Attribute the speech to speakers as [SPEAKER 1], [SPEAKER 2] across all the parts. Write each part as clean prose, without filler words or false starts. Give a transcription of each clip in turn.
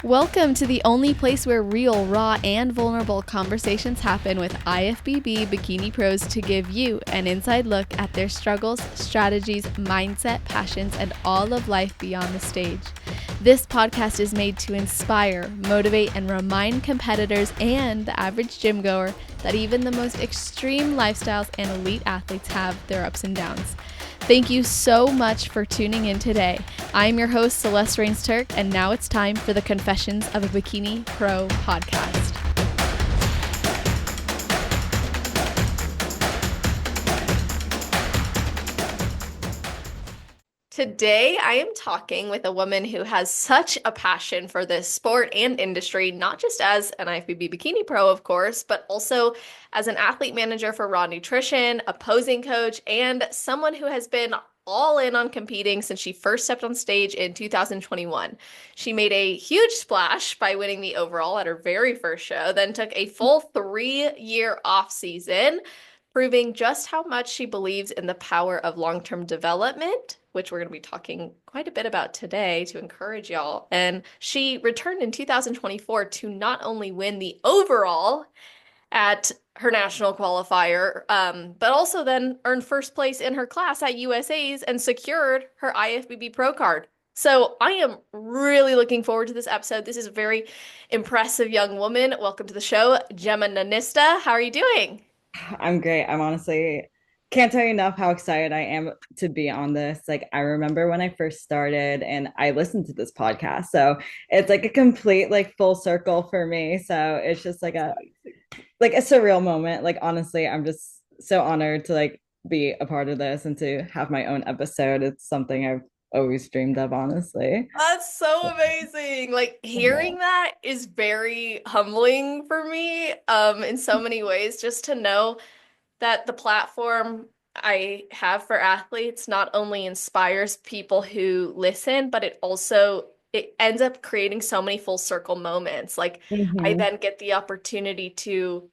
[SPEAKER 1] Welcome to the only place where real, raw, and vulnerable conversations happen with IFBB Bikini Pros to give you an inside look at their struggles, strategies, mindset, passions, and all of life beyond the stage. This podcast is made to inspire, motivate, and remind competitors and the average gym goer that even the most extreme lifestyles and elite athletes have their ups and downs. Thank you so much for tuning in today. I'm your host, Celeste Rains-Turk, and now it's time for the Confessions of a Bikini Pro podcast. Today, I am talking with a woman who has such a passion for this sport and industry, not just as an IFBB Bikini Pro, of course, but also as an athlete manager for Raw Nutrition, a posing coach, and someone who has been all in on competing since she first stepped on stage in 2021. She made a huge splash by winning the overall at her very first show, then took a full 3-year off season, proving just how much she believes in the power of long-term development, which we're going to be talking quite a bit about today to encourage y'all. And she returned in 2024 to not only win the overall at her national qualifier, but also then earned first place in her class at USA's and secured her IFBB Pro card. So I am really looking forward to this episode. This is a very impressive young woman. Welcome to the show, Gemma Nanista. How are you doing?
[SPEAKER 2] I'm great. I'm honestly can't tell you enough how excited I am to be on this. Like, I remember when I first started and I listened to this podcast. So it's like a complete like full circle for me. So it's just like a surreal moment. Like, honestly, I'm just so honored to like be a part of this and to have my own episode. It's something I've always dreamed of, honestly.
[SPEAKER 1] That's so amazing. Like
[SPEAKER 2] Yeah.
[SPEAKER 1] hearing that is very humbling for me, in so many ways, just to know that the platform I have for athletes not only inspires people who listen, but it ends up creating so many full circle moments. Like I
[SPEAKER 2] Hmm.
[SPEAKER 1] then get the opportunity to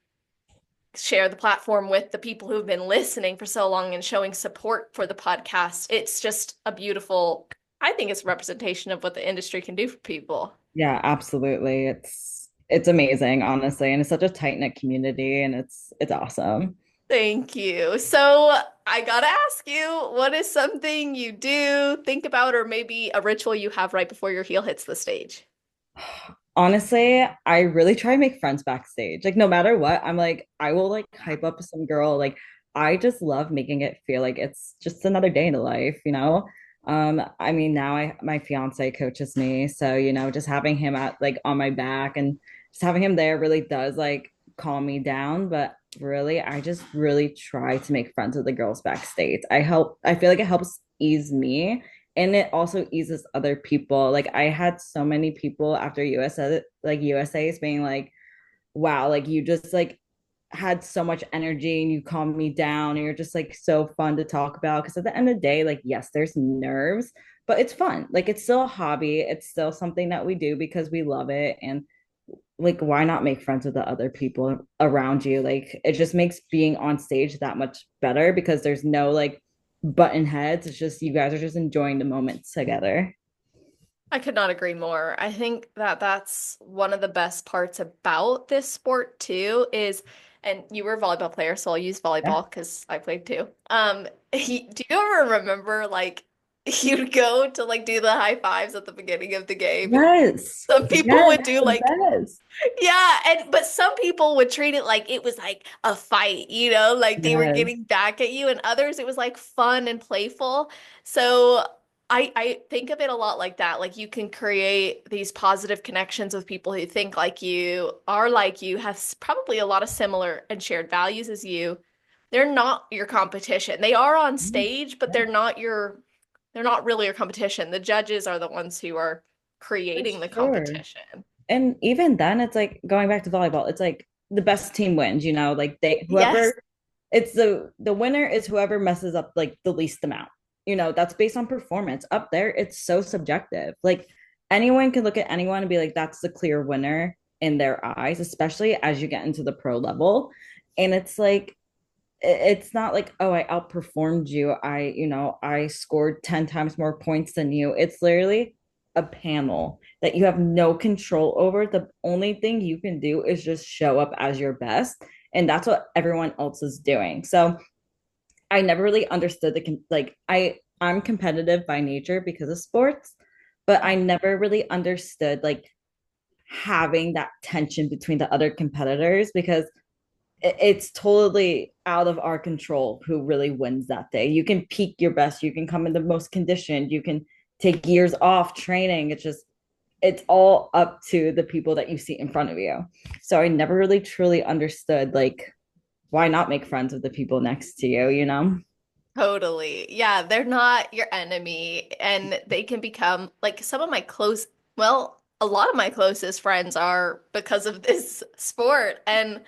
[SPEAKER 1] share the platform with the people who've been listening for so long and showing support for the podcast. It's just a beautiful, I think it's a representation of what the industry can do for people.
[SPEAKER 2] Yeah, absolutely. It's amazing, honestly, and it's such a tight-knit community and it's awesome.
[SPEAKER 1] Thank you. So I gotta ask you, what is something you do, think about, or maybe a ritual you have right before your heel hits the stage?
[SPEAKER 2] Honestly, I really try to make friends backstage. Like, no matter what, I'm like, I will like hype up some girl. Like, I just love making it feel like it's just another day in the life, you know? I mean, now my fiance coaches me, so just having him at like on my back and just having him there really does like calm me down. But really, I just really try to make friends with the girls backstage. I feel like it helps ease me and it also eases other people. Like, I had so many people after USA's being like, wow, like you just like had so much energy and you calmed me down and you're just like so fun to talk about. Because at the end of the day, like, yes, there's nerves, but it's fun. Like, it's still a hobby, it's still something that we do because we love it. And like, why not make friends with the other people around you? Like, it just makes being on stage that much better because there's no like button heads. It's just you guys are just enjoying the moments together.
[SPEAKER 1] I could not agree more. I think that that's one of the best parts about this sport too is, and you were a volleyball player, so I'll use
[SPEAKER 2] Yeah.
[SPEAKER 1] volleyball because I played too. Do you ever remember like you'd go to like do the high fives at the beginning of the game and
[SPEAKER 2] Yes.
[SPEAKER 1] some people
[SPEAKER 2] Yes.
[SPEAKER 1] would do
[SPEAKER 2] The
[SPEAKER 1] like
[SPEAKER 2] best.
[SPEAKER 1] yeah, and but some people would treat it like it was like a fight, like they were
[SPEAKER 2] Yes.
[SPEAKER 1] getting back at you, and others it was like fun and playful. So I think of it a lot like that. Like you can create these positive connections with people who think like you, have probably a lot of similar and shared values as you. They're not your competition. They are on stage, but they're not really your competition. The judges are the ones who are
[SPEAKER 2] For
[SPEAKER 1] creating the
[SPEAKER 2] sure.
[SPEAKER 1] competition.
[SPEAKER 2] And even then, it's like going back to volleyball, it's like the best team wins, like they
[SPEAKER 1] Yes.
[SPEAKER 2] whoever it's the winner is whoever messes up like the least amount. That's based on performance. Up there, it's so subjective. Like, anyone can look at anyone and be like, that's the clear winner in their eyes, especially as you get into the pro level. And it's like it's not like, oh, I outperformed you. I scored 10 times more points than you. It's literally a panel that you have no control over. The only thing you can do is just show up as your best. And that's what everyone else is doing. So I never really understood I'm competitive by nature because of sports, but I never really understood like having that tension between the other competitors because it's totally out of our control who really wins that day. You can peak your best, you can come in the most conditioned, you can take years off training. It's all up to the people that you see in front of you. So I never really truly understood like why not make friends with the people next to you, you know?
[SPEAKER 1] Totally. Yeah, they're not your enemy and they can become like some of my close, well, a lot of my closest friends are because of this sport. And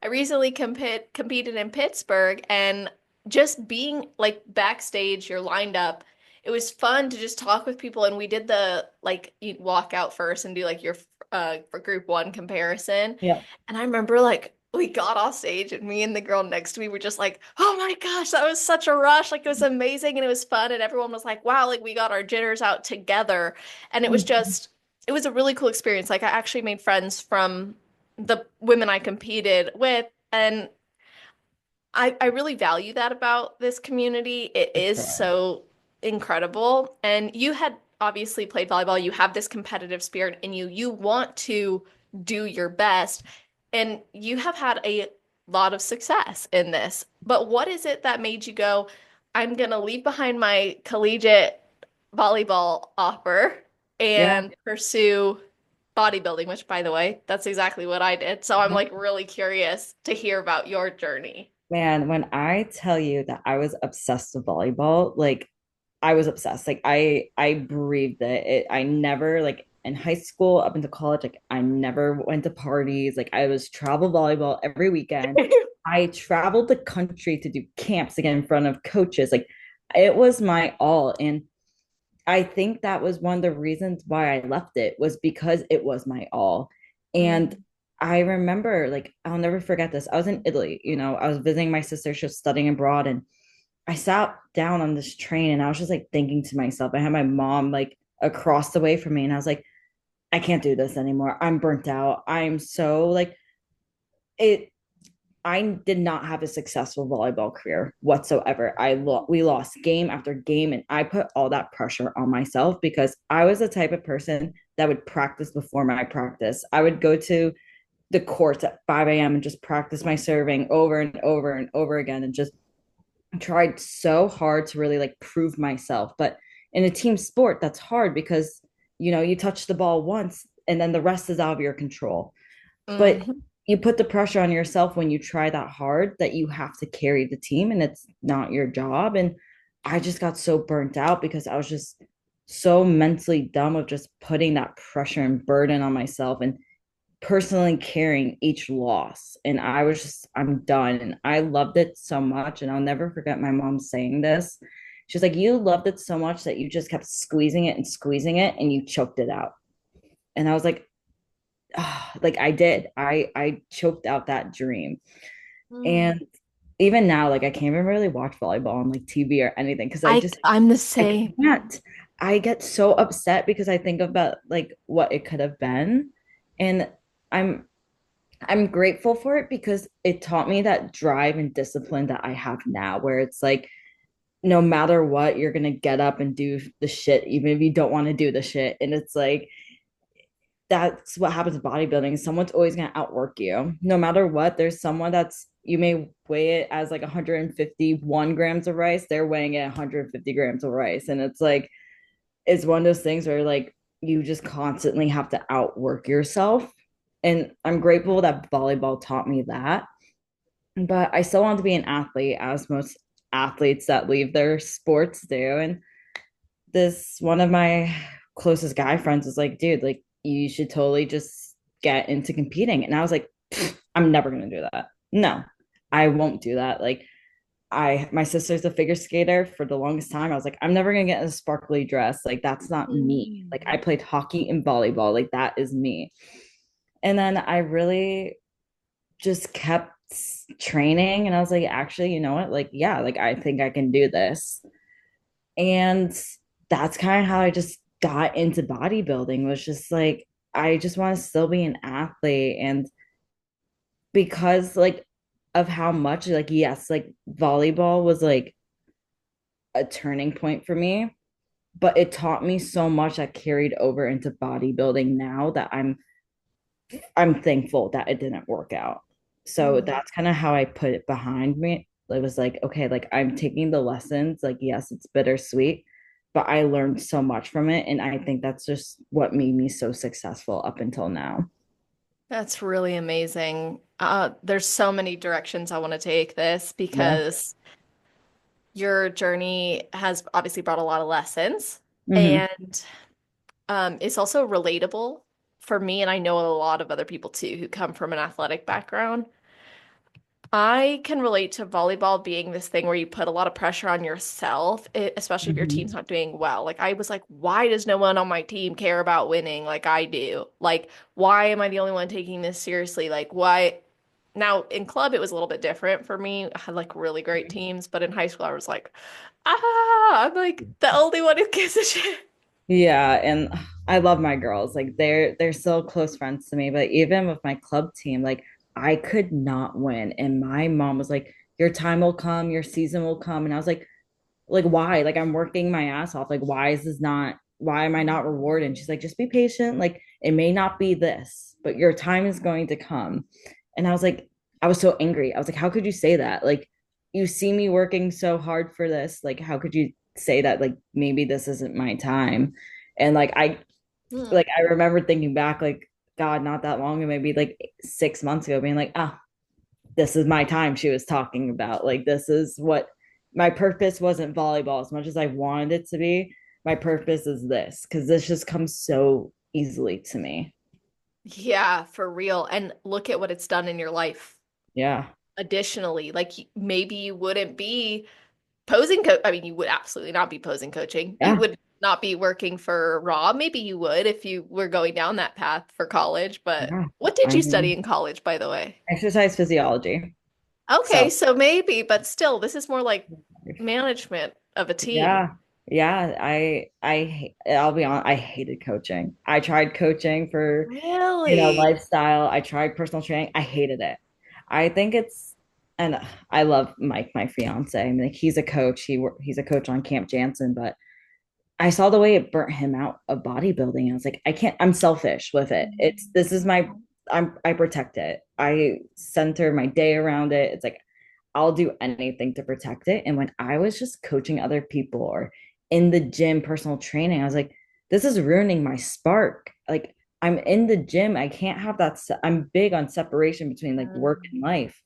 [SPEAKER 1] I recently competed in Pittsburgh and just being like backstage, you're lined up. It was fun to just talk with people and we did the like you walk out first and do like your for group one comparison.
[SPEAKER 2] Yeah.
[SPEAKER 1] And I remember like we got off stage and me and the girl next to me were just like, oh my gosh, that was such a rush. Like it was amazing and it was fun. And everyone was like, wow, like we got our jitters out together. And it was just, it was a really cool experience. Like I actually made friends from the women I competed with. And I really value that about this community. It
[SPEAKER 2] For
[SPEAKER 1] is
[SPEAKER 2] sure.
[SPEAKER 1] so incredible. And you had obviously played volleyball. You have this competitive spirit in you. You want to do your best. And you have had a lot of success in this. But what is it that made you go, I'm going to leave behind my collegiate volleyball offer
[SPEAKER 2] Yeah.
[SPEAKER 1] and pursue bodybuilding, which, by the way, that's exactly what I did. So I'm like really curious to hear about your journey.
[SPEAKER 2] Man, when I tell you that I was obsessed with volleyball, like I was obsessed. Like I breathed it. I never like in high school up into college, like I never went to parties. Like I was travel volleyball every weekend. I traveled the country to do camps again in front of coaches. Like it was my all. And I think that was one of the reasons why I left it was because it was my all. And
[SPEAKER 1] Mm.
[SPEAKER 2] I remember like I'll never forget this. I was in Italy, you know, I was visiting my sister, she was studying abroad, and I sat down on this train and I was just like thinking to myself, I had my mom like across the way from me, and I was like, I can't do this anymore. I'm burnt out. I'm so like it I did not have a successful volleyball career whatsoever. We lost game after game, and I put all that pressure on myself because I was the type of person that would practice before my practice. I would go to the courts at 5 a.m. and just practice my serving over and over and over again, and just tried so hard to really like prove myself. But in a team sport, that's hard because you touch the ball once and then the rest is out of your control. But
[SPEAKER 1] Mhm.
[SPEAKER 2] you put the pressure on yourself when you try that hard that you have to carry the team and it's not your job. And I just got so burnt out because I was just so mentally dumb of just putting that pressure and burden on myself and personally carrying each loss. And I was just, I'm done. And I loved it so much. And I'll never forget my mom saying this. She's like, you loved it so much that you just kept squeezing it and you choked it out. And I was like, oh, like I did. I choked out that dream.
[SPEAKER 1] Mm.
[SPEAKER 2] And even now, like I can't even really watch volleyball on like TV or anything because
[SPEAKER 1] I'm the
[SPEAKER 2] I
[SPEAKER 1] same.
[SPEAKER 2] can't. I get so upset because I think about like what it could have been. And I'm I'm grateful for it because it taught me that drive and discipline that I have now, where it's like, no matter what, you're going to get up and do the shit, even if you don't want to do the shit. And it's like, that's what happens in bodybuilding. Someone's always going to outwork you. No matter what, there's someone you may weigh it as like 151 grams of rice. They're weighing it 150 grams of rice. And it's like, it's one of those things where like you just constantly have to outwork yourself. And I'm grateful that volleyball taught me that. But I still want to be an athlete, as most athletes that leave their sports do. And this one of my closest guy friends was like, dude, like you should totally just get into competing. And I was like, I'm never gonna do that. No, I won't do that. Like my sister's a figure skater for the longest time. I was like, I'm never gonna get in a sparkly dress. Like that's not me. Like I
[SPEAKER 1] Mm.
[SPEAKER 2] played hockey and volleyball. Like that is me. And then I really just kept training and I was like, actually, you know what? Like, yeah, like I think I can do this. And that's kind of how I just got into bodybuilding was just like, I just want to still be an athlete. And because like of how much, like, yes, like volleyball was like a turning point for me, but it taught me so much that carried over into bodybuilding now that I'm thankful that it didn't work out. So
[SPEAKER 1] Mhm.
[SPEAKER 2] that's kind of how I put it behind me. It was like, okay, like I'm taking the lessons, like, yes, it's bittersweet, but I learned so much from it. And I think that's just what made me so successful up until now.
[SPEAKER 1] That's really amazing. There's so many directions I want to take this
[SPEAKER 2] Yeah.
[SPEAKER 1] because your journey has obviously brought a lot of lessons
[SPEAKER 2] Hmm.
[SPEAKER 1] and it's also relatable for me, and I know a lot of other people too who come from an athletic background. I can relate to volleyball being this thing where you put a lot of pressure on yourself, especially if your
[SPEAKER 2] Hmm.
[SPEAKER 1] team's not doing well. Like, I was like, why does no one on my team care about winning like I do? Like, why am I the only one taking this seriously? Like, why? Now, in club, it was a little bit different for me. I had like really great teams, but in high school, I was like, I'm like the only one who gives a shit.
[SPEAKER 2] Yeah, and I love my girls. Like they're still close friends to me, but even with my club team, like I could not win. And my mom was like, "Your time will come, your season will come." And I was like why? Like I'm working my ass off. Like why am I not rewarded? And she's like, "Just be patient. Like it may not be this, but your time is going to come." And I was like, I was so angry. I was like, "How could you say that? Like you see me working so hard for this. Like how could you say that like maybe this isn't my time?" And
[SPEAKER 1] Hmm.
[SPEAKER 2] I remember thinking back, like, God, not that long ago, maybe like 6 months ago, being like, ah, this is my time she was talking about. Like, this is what my purpose wasn't volleyball as much as I wanted it to be. My purpose is this because this just comes so easily to me.
[SPEAKER 1] Yeah, for real. And look at what it's done in your life.
[SPEAKER 2] Yeah.
[SPEAKER 1] Additionally, like maybe you wouldn't be posing coach. I mean, you would absolutely not be posing coaching. You
[SPEAKER 2] Yeah.
[SPEAKER 1] would not be working for Raw. Maybe you would if you were going down that path for college. But
[SPEAKER 2] Yeah.
[SPEAKER 1] what did
[SPEAKER 2] I
[SPEAKER 1] you study
[SPEAKER 2] mean,
[SPEAKER 1] in college, by the way?
[SPEAKER 2] exercise physiology.
[SPEAKER 1] Okay,
[SPEAKER 2] So,
[SPEAKER 1] so maybe, but still, this is more like management of a team.
[SPEAKER 2] yeah. Yeah. I'll be honest, I hated coaching. I tried coaching for
[SPEAKER 1] Really?
[SPEAKER 2] lifestyle. I tried personal training. I hated it. I think it's, and I love Mike, my fiance. I mean, like, he's a coach. He's a coach on Camp Jansen, but I saw the way it burnt him out of bodybuilding. I was like, I can't. I'm selfish with it. This is my. I protect it. I center my day around it. It's like I'll do anything to protect it. And when I was just coaching other people or in the gym, personal training, I was like, this is ruining my spark. Like I'm in the gym. I can't have that. I'm big on separation between like work and life.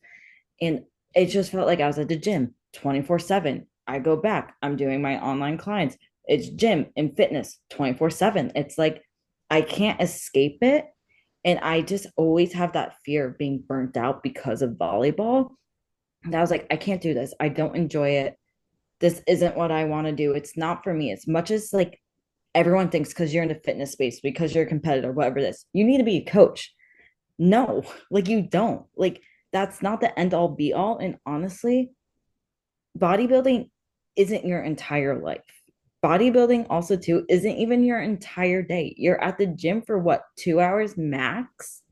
[SPEAKER 2] And it just felt like I was at the gym 24/7. I go back, I'm doing my online clients. It's gym and fitness 24/7. It's like I can't escape it. And I just always have that fear of being burnt out because of volleyball. And I was like, I can't do this. I don't enjoy it. This isn't what I want to do. It's not for me. As much as like everyone thinks because you're in the fitness space, because you're a competitor, whatever it is, you need to be a coach. No, like you don't. Like that's not the end all be all. And honestly, bodybuilding isn't your entire life. Bodybuilding also too isn't even your entire day. You're at the gym for what, 2 hours max?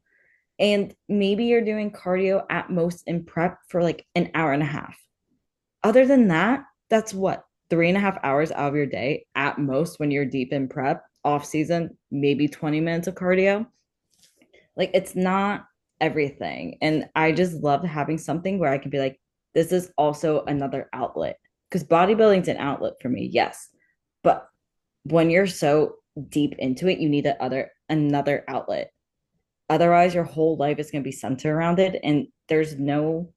[SPEAKER 2] And maybe you're doing cardio at most in prep for like an hour and a half. Other than that, that's what, 3.5 hours out of your day at most when you're deep in prep, off season, maybe 20 minutes of cardio. Like it's not everything. And I just love having something where I can be like, this is also another outlet. Because bodybuilding's an outlet for me, yes. But when you're so deep into it, you need another outlet. Otherwise, your whole life is going to be centered around it, and there's no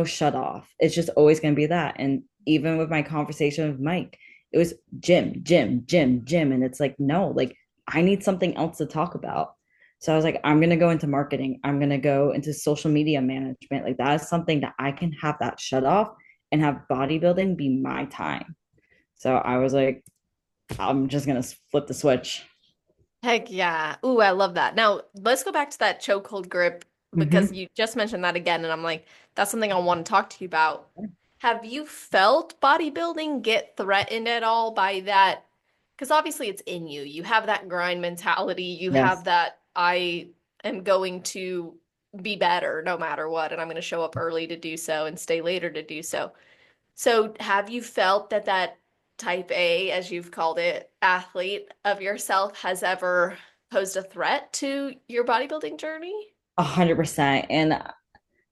[SPEAKER 2] shut off. It's just always going to be that. And even with my conversation with Mike, it was gym, gym, gym, gym. And it's like, no, like I need something else to talk about. So I was like, I'm going to go into marketing. I'm going to go into social media management. Like that is something that I can have that shut off and have bodybuilding be my time. So I was like, I'm just going to flip the switch.
[SPEAKER 1] Heck yeah. Ooh, I love that. Now, let's go back to that chokehold grip because
[SPEAKER 2] Mm-hmm.
[SPEAKER 1] you just mentioned that again, and I'm like, that's something I want to talk to you about. Have you felt bodybuilding get threatened at all by that? Because obviously it's in you. You have that grind mentality. You have
[SPEAKER 2] Yes.
[SPEAKER 1] that I am going to be better no matter what, and I'm going to show up early to do so and stay later to do so. So have you felt that that type A, as you've called it, athlete of yourself has ever posed a threat to your bodybuilding journey?
[SPEAKER 2] 100%. And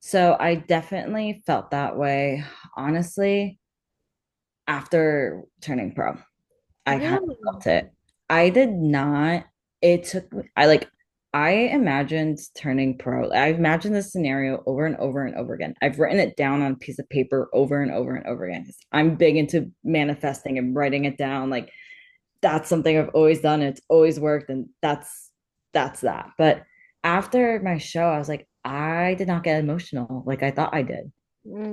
[SPEAKER 2] so I definitely felt that way, honestly, after turning pro. I kind of
[SPEAKER 1] Really?
[SPEAKER 2] felt it. I did not, it took me, I imagined turning pro. I imagined this scenario over and over and over again. I've written it down on a piece of paper over and over and over again. I'm big into manifesting and writing it down. Like that's something I've always done. It's always worked, and that's that. But after my show, I was like, I did not get emotional like I thought I did.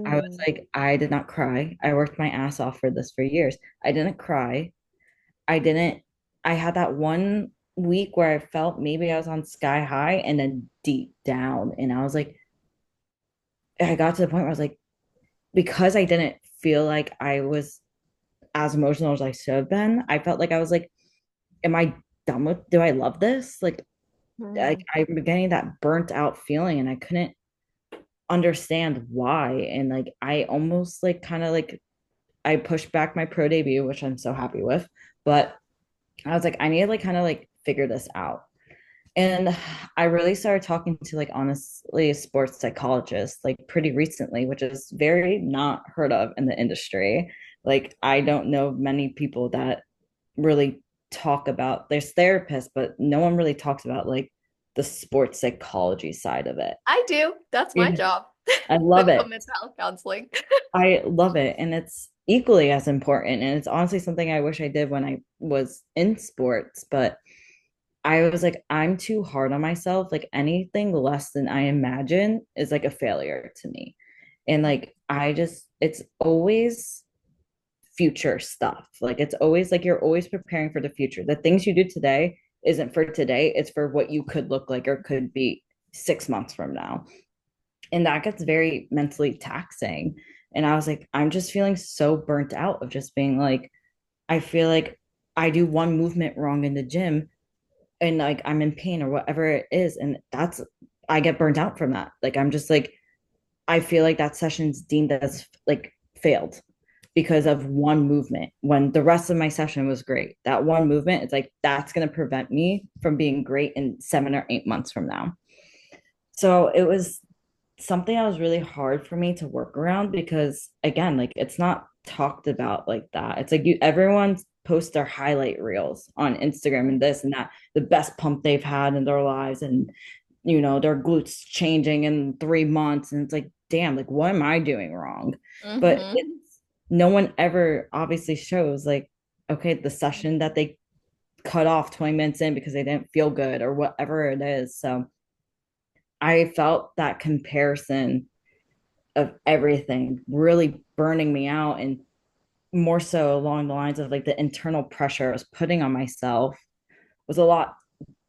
[SPEAKER 2] I was
[SPEAKER 1] Mm.
[SPEAKER 2] like, I did not cry. I worked my ass off for this for years. I didn't cry. I didn't, I had that one week where I felt maybe I was on sky high and then deep down. And I was like, I got to the point where I was like, because I didn't feel like I was as emotional as I should have been, I felt like I was like, am I done with, do I love this?
[SPEAKER 1] Mm.
[SPEAKER 2] I'm getting that burnt out feeling and I couldn't understand why. And like, I almost like kind of like, I pushed back my pro debut, which I'm so happy with. But I was like, I need to like kind of like figure this out. And I really started talking to like honestly a sports psychologist like pretty recently, which is very not heard of in the industry. Like I don't know many people that really talk about there's therapists, but no one really talks about like the sports psychology side of it.
[SPEAKER 1] I do. That's my
[SPEAKER 2] Yeah.
[SPEAKER 1] job.
[SPEAKER 2] I love
[SPEAKER 1] Clinical
[SPEAKER 2] it.
[SPEAKER 1] mental health counseling.
[SPEAKER 2] I love it. And it's equally as important. And it's honestly something I wish I did when I was in sports, but I was like, I'm too hard on myself. Like anything less than I imagine is like a failure to me. And like, it's always future stuff. Like, it's always like you're always preparing for the future. The things you do today isn't for today, it's for what you could look like or could be 6 months from now. And that gets very mentally taxing. And I was like, I'm just feeling so burnt out of just being like, I feel like I do one movement wrong in the gym and like I'm in pain or whatever it is. And that's, I get burnt out from that. Like, I'm just like, I feel like that session's deemed as like failed because of one movement when the rest of my session was great. That one movement, it's like, that's going to prevent me from being great in 7 or 8 months from now. So it was something that was really hard for me to work around because again, like it's not talked about like that. It's like you everyone posts their highlight reels on Instagram and this and that, the best pump they've had in their lives and their glutes changing in 3 months. And it's like, damn, like what am I doing wrong? But
[SPEAKER 1] Hmm.
[SPEAKER 2] it's no one ever obviously shows like, okay, the session that they cut off 20 minutes in because they didn't feel good or whatever it is. So I felt that comparison of everything really burning me out and more so along the lines of like the internal pressure I was putting on myself was a lot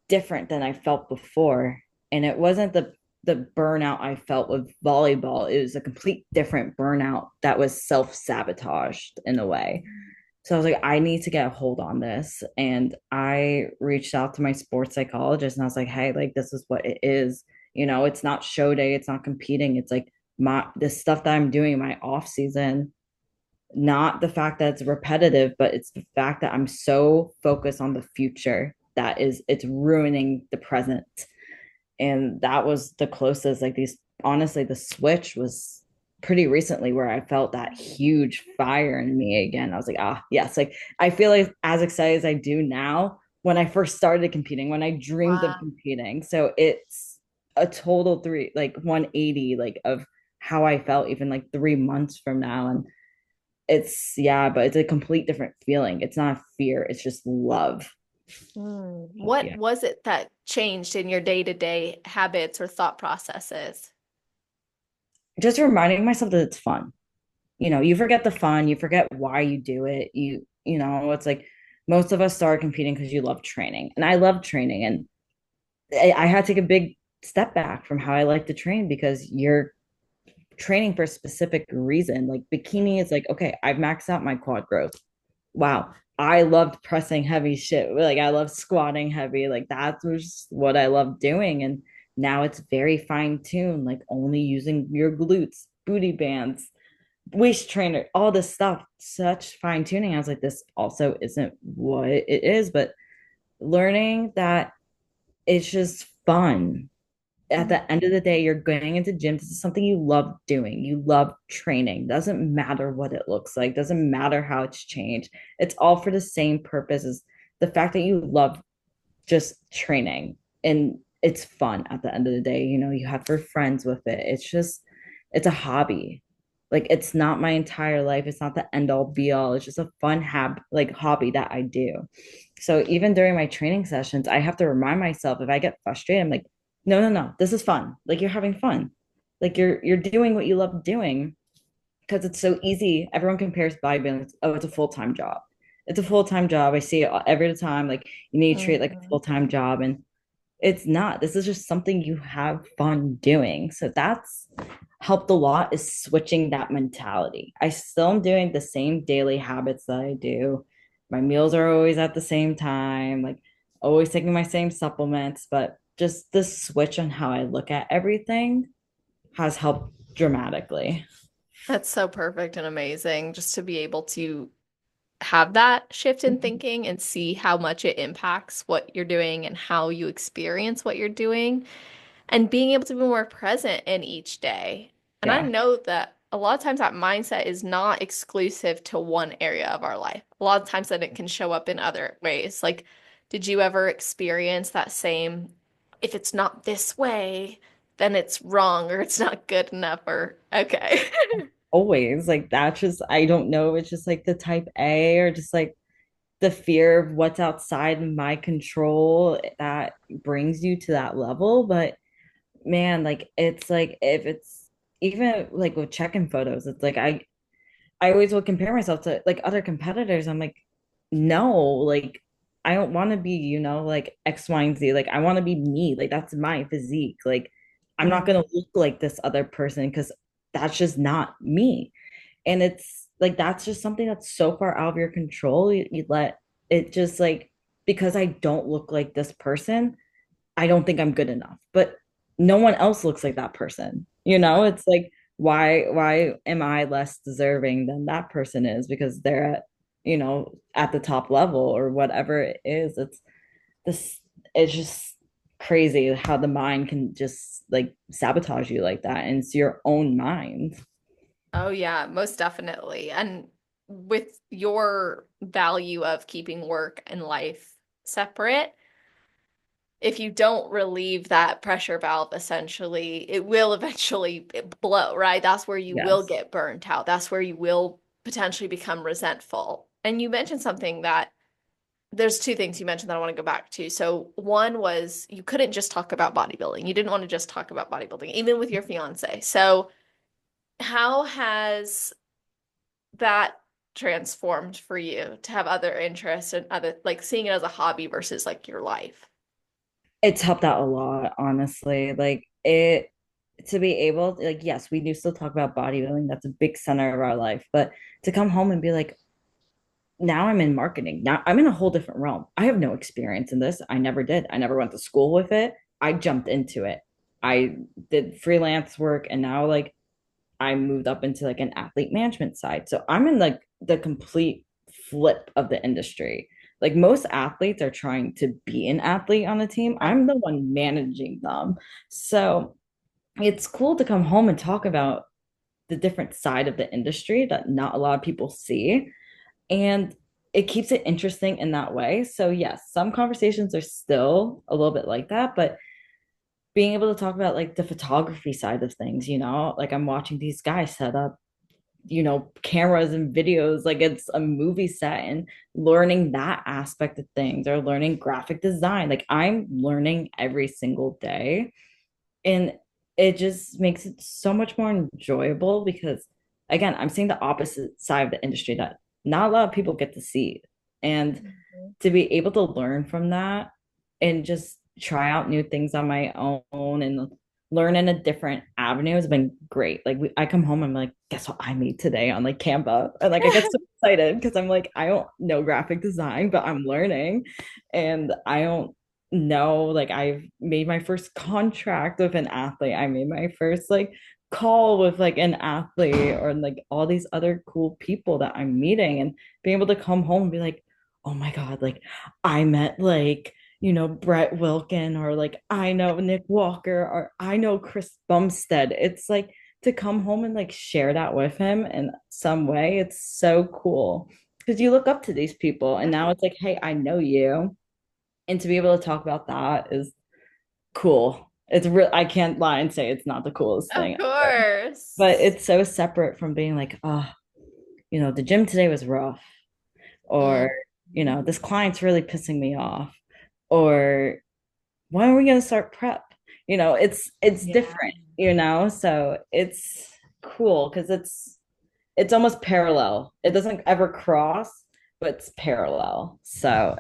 [SPEAKER 2] different than I felt before. And it wasn't the burnout I felt with volleyball. It was a complete different burnout that was self-sabotaged in a way. So I was like, I need to get a hold on this. And I reached out to my sports psychologist and I was like, hey, like this is what it is. It's not show day, it's not competing. It's like the stuff that I'm doing in my off season, not the fact that it's repetitive, but it's the fact that I'm so focused on the future that it's ruining the present. And that was the closest, like these, honestly, the switch was pretty recently where I felt that huge fire in me again. I was like, ah, yes. Like I feel like as excited as I do now when I first started competing, when I dreamed of
[SPEAKER 1] Wow.
[SPEAKER 2] competing. So it's a total three, like 180, like of how I felt even like 3 months from now. And it's, yeah, but it's a complete different feeling. It's not fear, it's just love.
[SPEAKER 1] What
[SPEAKER 2] Yeah.
[SPEAKER 1] was it that changed in your day-to-day habits or thought processes?
[SPEAKER 2] Just reminding myself that it's fun. You forget the fun, you forget why you do it. It's like most of us start competing because you love training. And I love training. And I had to take a big step back from how I like to train because you're training for a specific reason. Like bikini is like, okay, I've maxed out my quad growth. Wow. I loved pressing heavy shit. Like I love squatting heavy. Like that was what I loved doing. And now it's very fine tuned, like only using your glutes, booty bands, waist trainer, all this stuff, such fine tuning. I was like, this also isn't what it is, but learning that it's just fun. At the end of the day, you're going into gym. This is something you love doing. You love training. Doesn't matter what it looks like. Doesn't matter how it's changed. It's all for the same purpose as the fact that you love just training and it's fun at the end of the day. You know, you have your friends with it. It's just, it's a hobby. Like it's not my entire life. It's not the end all be all. It's just a fun hobby that I do. So even during my training sessions, I have to remind myself if I get frustrated, I'm like, no, no, no, this is fun. Like you're having fun. Like you're doing what you love doing because it's so easy. Everyone compares bodybuilding. Oh, it's a full-time job. It's a full-time job. I see it every time. Like you need to treat it like a
[SPEAKER 1] Mhm.
[SPEAKER 2] full-time job. And it's not. This is just something you have fun doing. So that's helped a lot is switching that mentality. I still am doing the same daily habits that I do. My meals are always at the same time, like always taking my same supplements, but just the switch on how I look at everything has helped dramatically.
[SPEAKER 1] That's so perfect and amazing just to be able to have that shift in thinking and see how much it impacts what you're doing and how you experience what you're doing and being able to be more present in each day. And I
[SPEAKER 2] Yeah,
[SPEAKER 1] know that a lot of times that mindset is not exclusive to one area of our life. A lot of times that it can show up in other ways. Like, did you ever experience that same, if it's not this way, then it's wrong or it's not good enough or okay.
[SPEAKER 2] always like that's just, I don't know. It's just like the type A or just like the fear of what's outside of my control that brings you to that level. But man, like it's like if it's even like with check-in photos, it's like I always will compare myself to like other competitors. I'm like, no, like I don't want to be, like X, Y, and Z. Like I want to be me. Like that's my physique. Like I'm not
[SPEAKER 1] Mhm.
[SPEAKER 2] gonna look like this other person because that's just not me. And it's like that's just something that's so far out of your control. You let it just like because I don't look like this person, I don't think I'm good enough. But no one else looks like that person. It's like why am I less deserving than that person is because they're at the top level or whatever it is. This it's just crazy how the mind can just like sabotage you like that and it's your own mind.
[SPEAKER 1] Oh, yeah, most definitely. And with your value of keeping work and life separate, if you don't relieve that pressure valve, essentially, it will eventually blow, right? That's where you will
[SPEAKER 2] Yes.
[SPEAKER 1] get burnt out. That's where you will potentially become resentful. And you mentioned something that there's two things you mentioned that I want to go back to. So, one was you couldn't just talk about bodybuilding. You didn't want to just talk about bodybuilding, even with your fiance. So, how has that transformed for you to have other interests and other like seeing it as a hobby versus like your life?
[SPEAKER 2] It's helped out a lot, honestly. Like it to be able like yes, we do still talk about bodybuilding. That's a big center of our life, but to come home and be like, now I'm in marketing. Now I'm in a whole different realm. I have no experience in this. I never did. I never went to school with it. I jumped into it. I did freelance work and now like I moved up into like an athlete management side. So I'm in like the complete flip of the industry. Like most athletes are trying to be an athlete on a team.
[SPEAKER 1] Right.
[SPEAKER 2] I'm the one managing them. So it's cool to come home and talk about the different side of the industry that not a lot of people see. And it keeps it interesting in that way. So yes, some conversations are still a little bit like that, but being able to talk about like the photography side of things, like I'm watching these guys set up, cameras and videos like it's a movie set and learning that aspect of things or learning graphic design. Like I'm learning every single day. And it just makes it so much more enjoyable because again, I'm seeing the opposite side of the industry that not a lot of people get to see. And
[SPEAKER 1] Mhm.
[SPEAKER 2] to be able to learn from that and just try out new things on my own and learn in a different avenue has been great. Like I come home, I'm like, guess what I made today on like Canva, and like I get so excited because I'm like, I don't know graphic design, but I'm learning, and I don't know. Like I've made my first contract with an athlete. I made my first like call with like an athlete or like all these other cool people that I'm meeting, and being able to come home and be like, oh my God, like I met like Brett Wilkin, or like I know Nick Walker, or I know Chris Bumstead. It's like to come home and like share that with him in some way. It's so cool because you look up to these people, and now it's like, hey, I know you. And to be able to talk about that is cool. It's real. I can't lie and say it's not the coolest
[SPEAKER 1] Of
[SPEAKER 2] thing ever, but
[SPEAKER 1] course.
[SPEAKER 2] it's so separate from being like, oh, the gym today was rough, or,
[SPEAKER 1] Mm.
[SPEAKER 2] this client's really pissing me off, or when are we going to start prep? It's
[SPEAKER 1] Yeah.
[SPEAKER 2] different, so it's cool because it's almost parallel. It doesn't ever cross, but it's parallel. So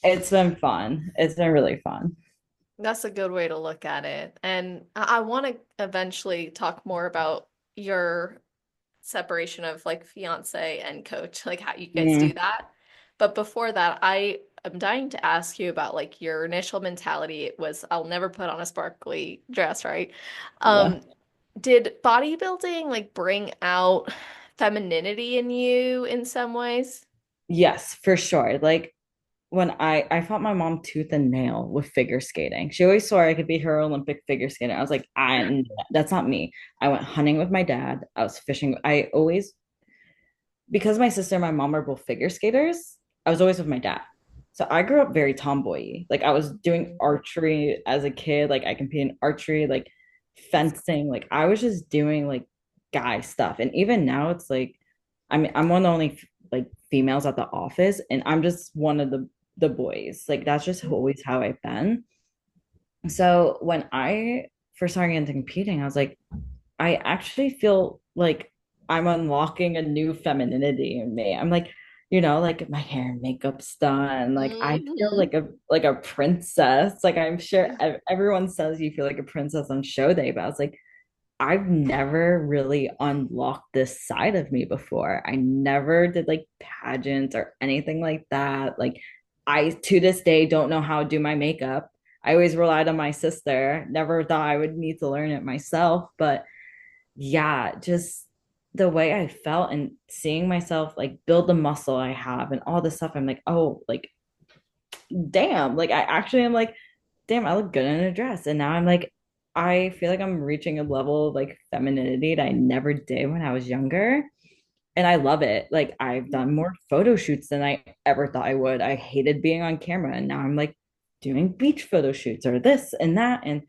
[SPEAKER 2] it's been fun. It's been really fun.
[SPEAKER 1] That's a good way to look at it. And I want to eventually talk more about your separation of like fiance and coach, like how you guys do
[SPEAKER 2] Mm,
[SPEAKER 1] that. But before that, I am dying to ask you about like your initial mentality. It was, I'll never put on a sparkly dress, right?
[SPEAKER 2] yeah.
[SPEAKER 1] Um, did bodybuilding like bring out femininity in you in some ways?
[SPEAKER 2] Yes, for sure. Like when I fought my mom tooth and nail with figure skating. She always swore I could be her Olympic figure skater. I was like, that's not me. I went hunting with my dad. I was fishing. I always, because my sister and my mom are both figure skaters, I was always with my dad. So I grew up very tomboy. Like I was doing archery as a kid. Like I competed in archery, like fencing. Like I was just doing like guy stuff. And even now it's like, I mean, I'm one of the only like females at the office, and I'm just one of the boys. Like that's just always how I've been. So when I first started into competing, I was like, I actually feel like I'm unlocking a new femininity in me. I'm like, like my hair and makeup's done. Like I feel
[SPEAKER 1] Hmm.
[SPEAKER 2] like a princess. Like I'm sure everyone says you feel like a princess on show day, but I was like, I've never really unlocked this side of me before. I never did like pageants or anything like that. Like I to this day don't know how to do my makeup. I always relied on my sister. Never thought I would need to learn it myself, but yeah, just the way I felt and seeing myself like build the muscle I have and all this stuff, I'm like, oh, like, damn, like I actually am like, damn, I look good in a dress. And now I'm like, I feel like I'm reaching a level of like femininity that I never did when I was younger. And I love it. Like I've done more photo shoots than I ever thought I would. I hated being on camera. And now I'm like doing beach photo shoots or this and that. And,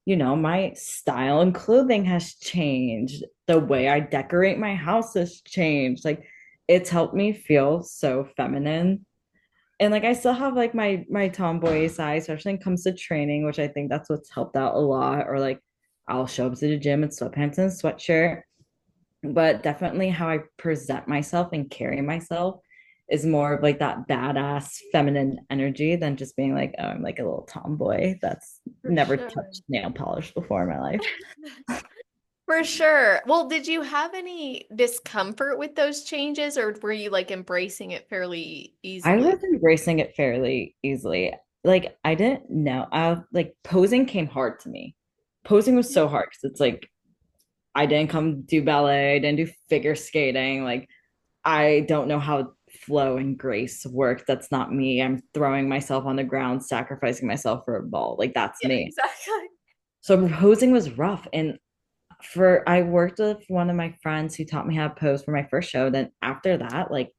[SPEAKER 2] my style and clothing has changed. The way I decorate my house has changed. Like it's helped me feel so feminine. And like I still have like my tomboy side, especially when it comes to training, which I think that's what's helped out a lot. Or like I'll show up to the gym in sweatpants and sweatshirt, but definitely how I present myself and carry myself is more of like that badass feminine energy than just being like, oh, I'm like a little tomboy that's
[SPEAKER 1] For
[SPEAKER 2] never
[SPEAKER 1] sure.
[SPEAKER 2] touched nail polish before in my life.
[SPEAKER 1] For sure. Well, did you have any discomfort with those changes, or were you like embracing it fairly
[SPEAKER 2] I
[SPEAKER 1] easily?
[SPEAKER 2] was embracing it fairly easily. Like I didn't know. Like posing came hard to me. Posing was so hard because it's like I didn't come do ballet, I didn't do figure skating. Like I don't know how flow and grace work. That's not me. I'm throwing myself on the ground, sacrificing myself for a ball. Like that's
[SPEAKER 1] Yeah,
[SPEAKER 2] me.
[SPEAKER 1] exactly.
[SPEAKER 2] So proposing was rough. And I worked with one of my friends who taught me how to pose for my first show. Then after that, like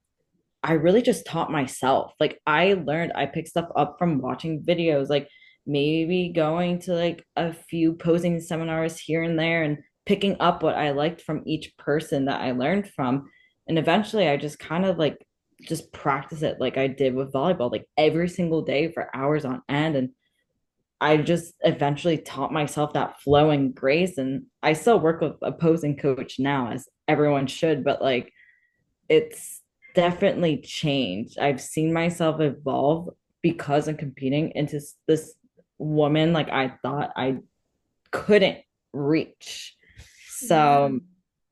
[SPEAKER 2] I really just taught myself. Like I picked stuff up from watching videos, like maybe going to like a few posing seminars here and there and picking up what I liked from each person that I learned from. And eventually I just kind of like just practice it like I did with volleyball, like every single day for hours on end. And I just eventually taught myself that flow and grace. And I still work with a posing coach now, as everyone should, but like it's definitely changed. I've seen myself evolve because I'm competing into this woman like I thought I couldn't reach.
[SPEAKER 1] Yeah.
[SPEAKER 2] So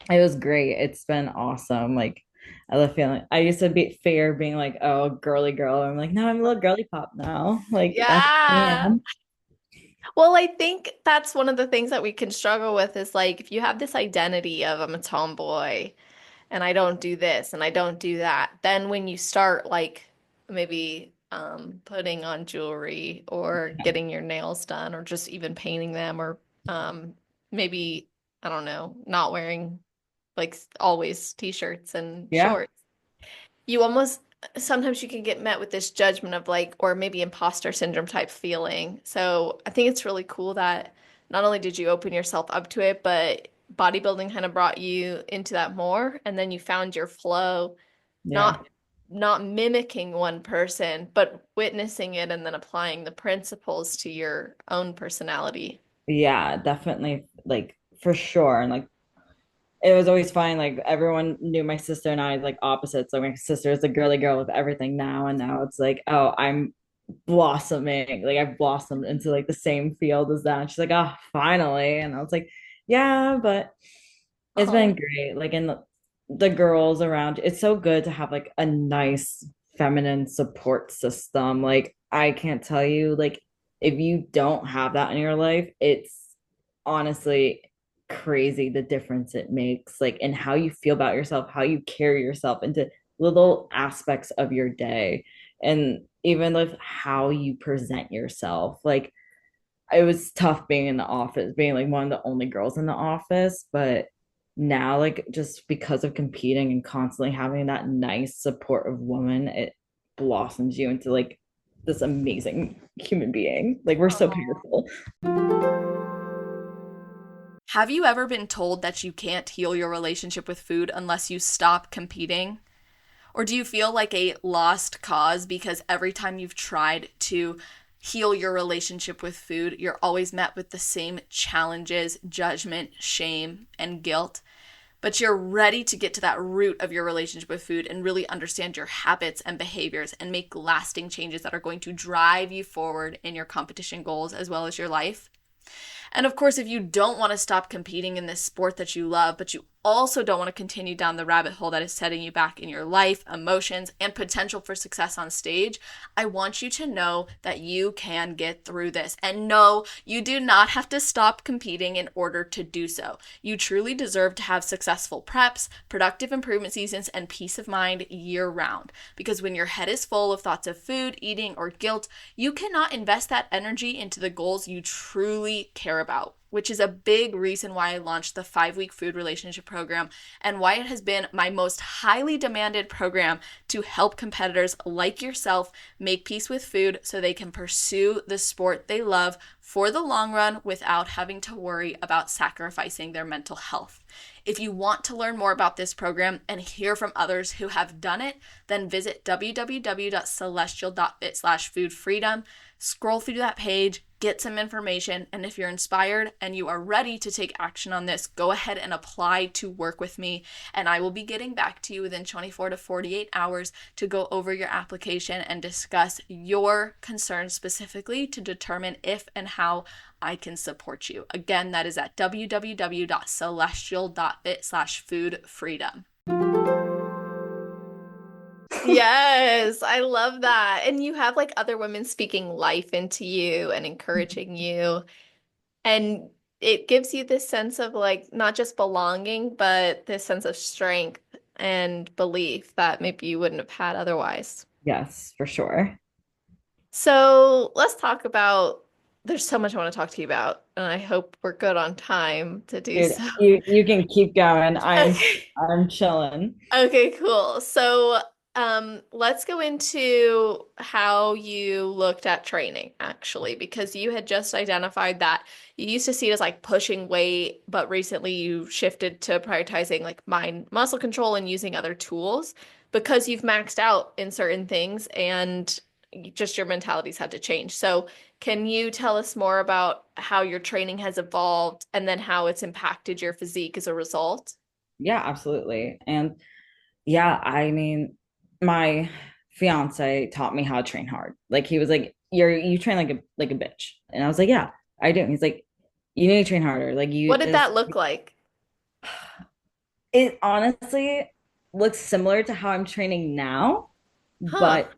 [SPEAKER 2] it was great. It's been awesome. Like I love feeling I used to be fear being like, oh, girly girl. I'm like, no, I'm a little girly pop now. Like that's who I
[SPEAKER 1] Yeah.
[SPEAKER 2] am.
[SPEAKER 1] Well, I think that's one of the things that we can struggle with is like if you have this identity of I'm a tomboy and I don't do this and I don't do that, then when you start like maybe putting on jewelry or getting your nails done or just even painting them or um, maybe I don't know, not wearing like always t-shirts and
[SPEAKER 2] Yeah.
[SPEAKER 1] shorts, you almost sometimes you can get met with this judgment of like, or maybe imposter syndrome type feeling. So I think it's really cool that not only did you open yourself up to it, but bodybuilding kind of brought you into that more, and then you found your flow,
[SPEAKER 2] Yeah.
[SPEAKER 1] not not mimicking one person, but witnessing it and then applying the principles to your own personality.
[SPEAKER 2] Yeah, definitely like for sure. And like it was always fine. Like everyone knew my sister and I like opposites. Like my sister is the girly girl with everything now, and now it's like, oh, I'm blossoming. Like I've blossomed into like the same field as that. And she's like, oh, finally. And I was like, yeah, but it's been
[SPEAKER 1] Oh,
[SPEAKER 2] great. Like in the girls around, it's so good to have like a nice feminine support system. Like I can't tell you, like if you don't have that in your life, it's honestly crazy the difference it makes, like in how you feel about yourself, how you carry yourself into little aspects of your day, and even with how you present yourself. Like it was tough being in the office, being like one of the only girls in the office, but now like just because of competing and constantly having that nice supportive woman, it blossoms you into like this amazing human being. Like we're so
[SPEAKER 1] oh.
[SPEAKER 2] powerful.
[SPEAKER 1] Have you ever been told that you can't heal your relationship with food unless you stop competing? Or do you feel like a lost cause because every time you've tried to heal your relationship with food, you're always met with the same challenges, judgment, shame, and guilt? But you're ready to get to that root of your relationship with food and really understand your habits and behaviors and make lasting changes that are going to drive you forward in your competition goals as well as your life. And of course, if you don't want to stop competing in this sport that you love, but you also don't want to continue down the rabbit hole that is setting you back in your life, emotions, and potential for success on stage, I want you to know that you can get through this. And no, you do not have to stop competing in order to do so. You truly deserve to have successful preps, productive improvement seasons, and peace of mind year round. Because when your head is full of thoughts of food, eating, or guilt, you cannot invest that energy into the goals you truly care about, which is a big reason why I launched the 5-week food relationship program and why it has been my most highly demanded program to help competitors like yourself make peace with food so they can pursue the sport they love for the long run without having to worry about sacrificing their mental health. If you want to learn more about this program and hear from others who have done it, then visit www.celestial.fit/foodfreedom. Scroll through that page, get some information, and if you're inspired and you are ready to take action on this, go ahead and apply to work with me, and I will be getting back to you within 24 to 48 hours to go over your application and discuss your concerns specifically to determine if and how I can support you. Again, that is at www.celestial.fit/foodfreedom. Yes, I love that. And you have like other women speaking life into you and encouraging you. And it gives you this sense of like not just belonging, but this sense of strength and belief that maybe you wouldn't have had otherwise.
[SPEAKER 2] Yes, for sure.
[SPEAKER 1] So let's talk about, there's so much I want to talk to you about, and I hope we're good on time to do
[SPEAKER 2] Dude,
[SPEAKER 1] so.
[SPEAKER 2] you can keep going.
[SPEAKER 1] Okay.
[SPEAKER 2] I'm chilling.
[SPEAKER 1] Okay, cool. So, let's go into how you looked at training, actually, because you had just identified that you used to see it as like pushing weight, but recently you shifted to prioritizing like mind muscle control and using other tools because you've maxed out in certain things and just your mentalities had to change. So, can you tell us more about how your training has evolved and then how it's impacted your physique as a result?
[SPEAKER 2] Yeah, absolutely. And yeah, I mean, my fiance taught me how to train hard. Like he was like, you train like a bitch." And I was like, "Yeah, I do." And he's like, You need to train harder. Like you
[SPEAKER 1] What did
[SPEAKER 2] just
[SPEAKER 1] that look like?
[SPEAKER 2] it honestly looks similar to how I'm training now,
[SPEAKER 1] Huh.
[SPEAKER 2] but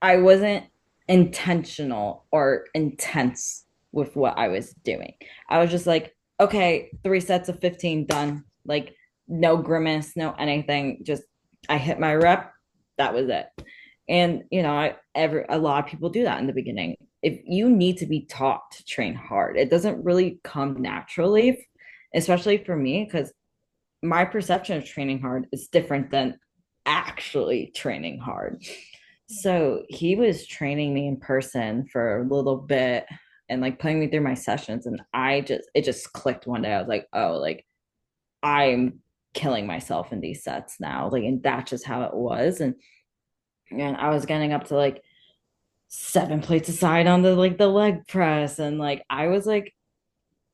[SPEAKER 2] I wasn't intentional or intense with what I was doing. I was just like, okay, 3 sets of 15 done. Like no grimace, no anything. Just I hit my rep. That was it. And a lot of people do that in the beginning. If you need to be taught to train hard, it doesn't really come naturally, especially for me, because my perception of training hard is different than actually training hard. So he was training me in person for a little bit and like putting me through my sessions. And it just clicked one day. I was like, oh, like I'm killing myself in these sets now. Like, and that's just how it was. And I was getting up to like 7 plates aside on the leg press. And like I was like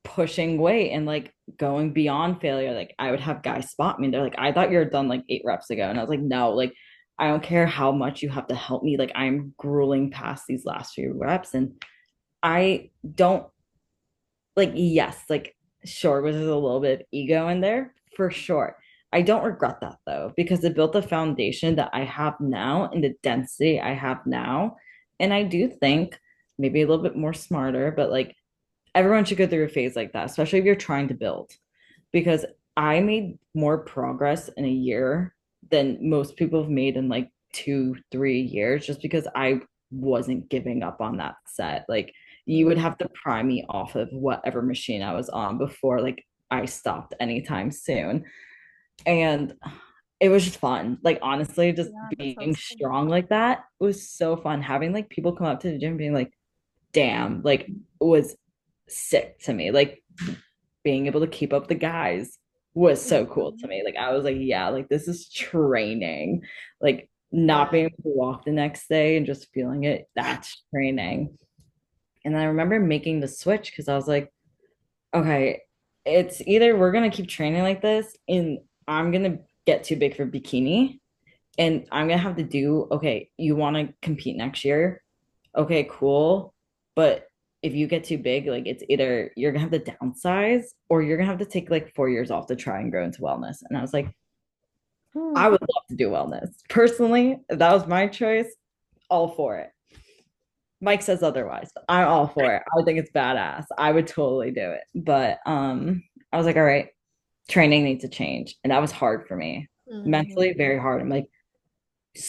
[SPEAKER 2] pushing weight and like going beyond failure. Like I would have guys spot me and they're like, I thought you were done like 8 reps ago. And I was like, no, like I don't care how much you have to help me. Like I'm grueling past these last few reps. And I don't like, yes, like sure, was there's a little bit of ego in there for sure. I don't regret that though, because it built the foundation that I have now and the density I have now. And I do think maybe a little bit more smarter, but like everyone should go through a phase like that, especially if you're trying to build. Because I made more progress in a year than most people have made in like 2, 3 years, just because I wasn't giving up on that set. Like you would have to pry me off of whatever machine I was on before like I stopped anytime soon. And it was just fun. Like honestly, just
[SPEAKER 1] Yeah, that
[SPEAKER 2] being
[SPEAKER 1] sounds cool.
[SPEAKER 2] strong like that was so fun. Having like people come up to the gym being like, damn, like was sick to me. Like being able to keep up the guys was so cool to
[SPEAKER 1] Mhm.
[SPEAKER 2] me. Like I was like, yeah, like this is training. Like not
[SPEAKER 1] Yeah.
[SPEAKER 2] being able to walk the next day and just feeling it, that's training. And I remember making the switch because I was like, okay, it's either we're gonna keep training like this and I'm gonna get too big for bikini and I'm gonna have to do okay, you wanna compete next year? Okay, cool. But if you get too big, like it's either you're gonna have to downsize or you're gonna have to take like 4 years off to try and grow into wellness. And I was like,
[SPEAKER 1] Hmm.
[SPEAKER 2] I would love to do wellness. Personally, if that was my choice, all for it. Mike says otherwise, but I'm all for it. I would think it's badass. I would totally do it. But I was like, all right, training needs to change. And that was hard for me.
[SPEAKER 1] Mhm.
[SPEAKER 2] Mentally, very hard. I'm like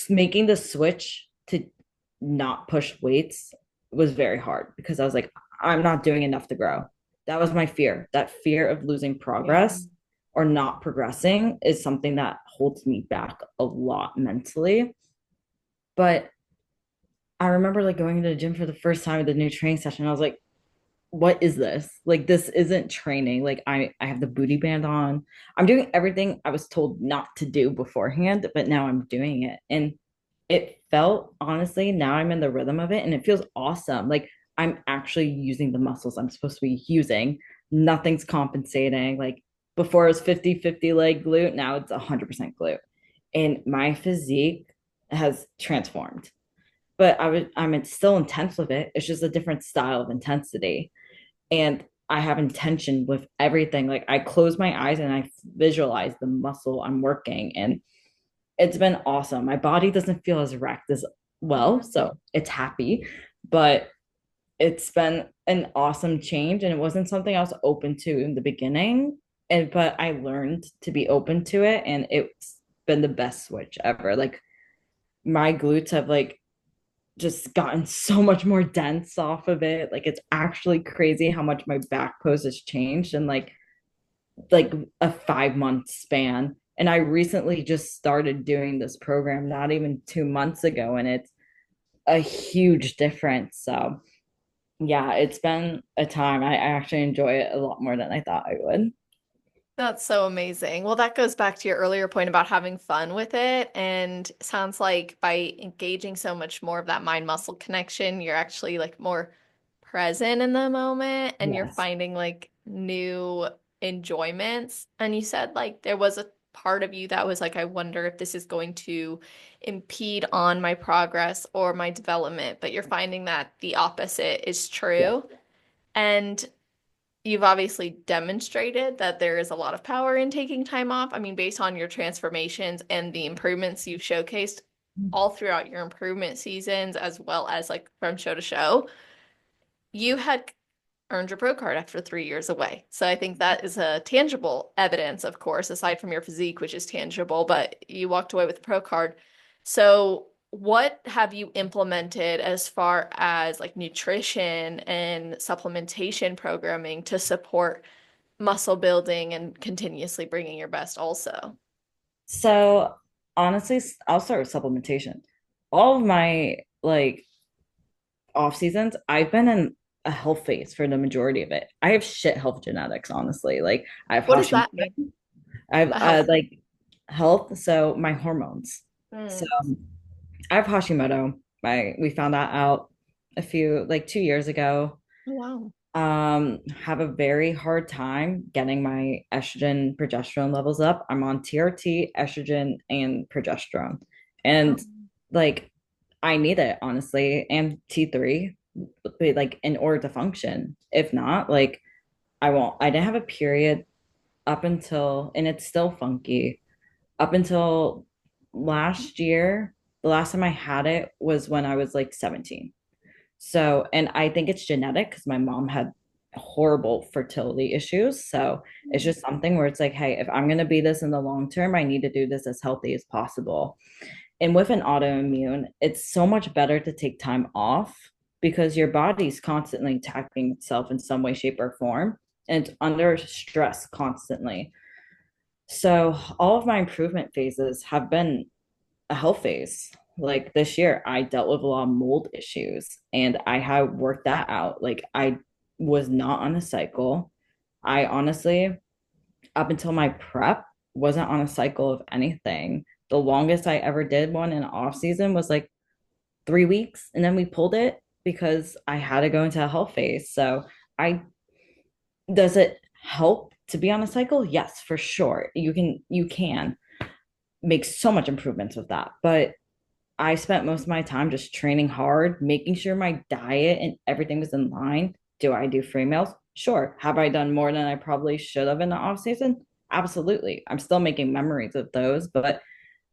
[SPEAKER 2] making the switch to not push weights was very hard because I was like, I'm not doing enough to grow. That was my fear. That fear of losing
[SPEAKER 1] Yeah.
[SPEAKER 2] progress or not progressing is something that holds me back a lot mentally. But I remember like going to the gym for the first time at the new training session. I was like, what is this? Like this isn't training. Like I have the booty band on. I'm doing everything I was told not to do beforehand, but now I'm doing it. And it felt honestly, now I'm in the rhythm of it and it feels awesome. Like I'm actually using the muscles I'm supposed to be using. Nothing's compensating. Like before it was 50-50 leg glute, now it's 100% glute. And my physique has transformed. But I'm still intense with it. It's just a different style of intensity. And I have intention with everything. Like I close my eyes and I visualize the muscle I'm working and it's been awesome. My body doesn't feel as wrecked as well, so it's happy, but it's been an awesome change and it wasn't something I was open to in the beginning. And but I learned to be open to it and it's been the best switch ever. Like my glutes have like just gotten so much more dense off of it. Like it's actually crazy how much my back pose has changed in like a 5 month span. And I recently just started doing this program not even 2 months ago, and it's a huge difference. So yeah, it's been a time. I actually enjoy it a lot more than I thought I would.
[SPEAKER 1] That's so amazing. Well, that goes back to your earlier point about having fun with it. And it sounds like by engaging so much more of that mind muscle connection, you're actually like more present in the moment and you're
[SPEAKER 2] Yes.
[SPEAKER 1] finding like new enjoyments. And you said like there was a part of you that was like, I wonder if this is going to impede on my progress or my development. But you're finding that the opposite is
[SPEAKER 2] Yeah.
[SPEAKER 1] true. And You've obviously demonstrated that there is a lot of power in taking time off. I mean, based on your transformations and the improvements you've showcased all throughout your improvement seasons, as well as like from show to show, you had earned your pro card after 3 years away. So I think that is a tangible evidence, of course, aside from your physique, which is tangible, but you walked away with the pro card. So what have you implemented as far as like nutrition and supplementation programming to support muscle building and continuously bringing your best also?
[SPEAKER 2] So honestly, I'll start with supplementation. All of my like off seasons, I've been in a health phase for the majority of it. I have shit health genetics, honestly. Like I have
[SPEAKER 1] What does
[SPEAKER 2] Hashimoto,
[SPEAKER 1] that mean?
[SPEAKER 2] I have
[SPEAKER 1] A health.
[SPEAKER 2] like health, so my hormones. So
[SPEAKER 1] Mm.
[SPEAKER 2] I have Hashimoto. We found that out a few like 2 years ago.
[SPEAKER 1] Oh, wow.
[SPEAKER 2] Have a very hard time getting my estrogen progesterone levels up. I'm on TRT, estrogen, and progesterone.
[SPEAKER 1] Oh.
[SPEAKER 2] And like I need it honestly, and T3, but like in order to function. If not, like I won't. I didn't have a period up until, and it's still funky, up until last year. The last time I had it was when I was like 17. So, and I think it's genetic because my mom had horrible fertility issues. So it's just something where it's like, hey, if I'm going to be this in the long term, I need to do this as healthy as possible. And with an autoimmune, it's so much better to take time off because your body's constantly attacking itself in some way, shape, or form. And it's under stress constantly. So all of my improvement phases have been a health phase. Like this year, I dealt with a lot of mold issues and I have worked that out. Like I was not on a cycle. I honestly, up until my prep, wasn't on a cycle of anything. The longest I ever did one in off season was like 3 weeks, and then we pulled it because I had to go into a health phase. So I does it help to be on a cycle? Yes, for sure. You can make so much improvements with that. But I spent most of my time just training hard, making sure my diet and everything was in line. Do I do free meals? Sure. Have I done more than I probably should have in the off season? Absolutely. I'm still making memories of those, but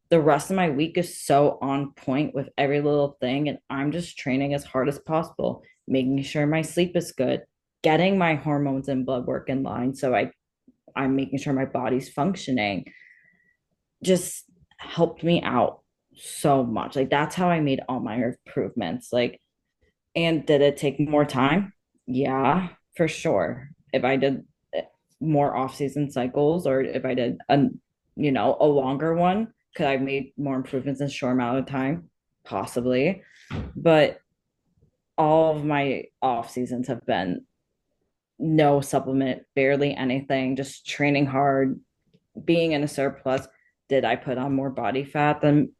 [SPEAKER 2] the rest of my week is so on point with every little thing. And I'm just training as hard as possible, making sure my sleep is good, getting my hormones and blood work in line. So I'm making sure my body's functioning. Just helped me out so much. Like that's how I made all my improvements. Like, and did it take more time? Yeah, for sure. If I did more off-season cycles, or if I did a longer one, could I have made more improvements in a short amount of time? Possibly. But all of my off seasons have been no supplement, barely anything, just training hard, being in a surplus. Did I put on more body fat than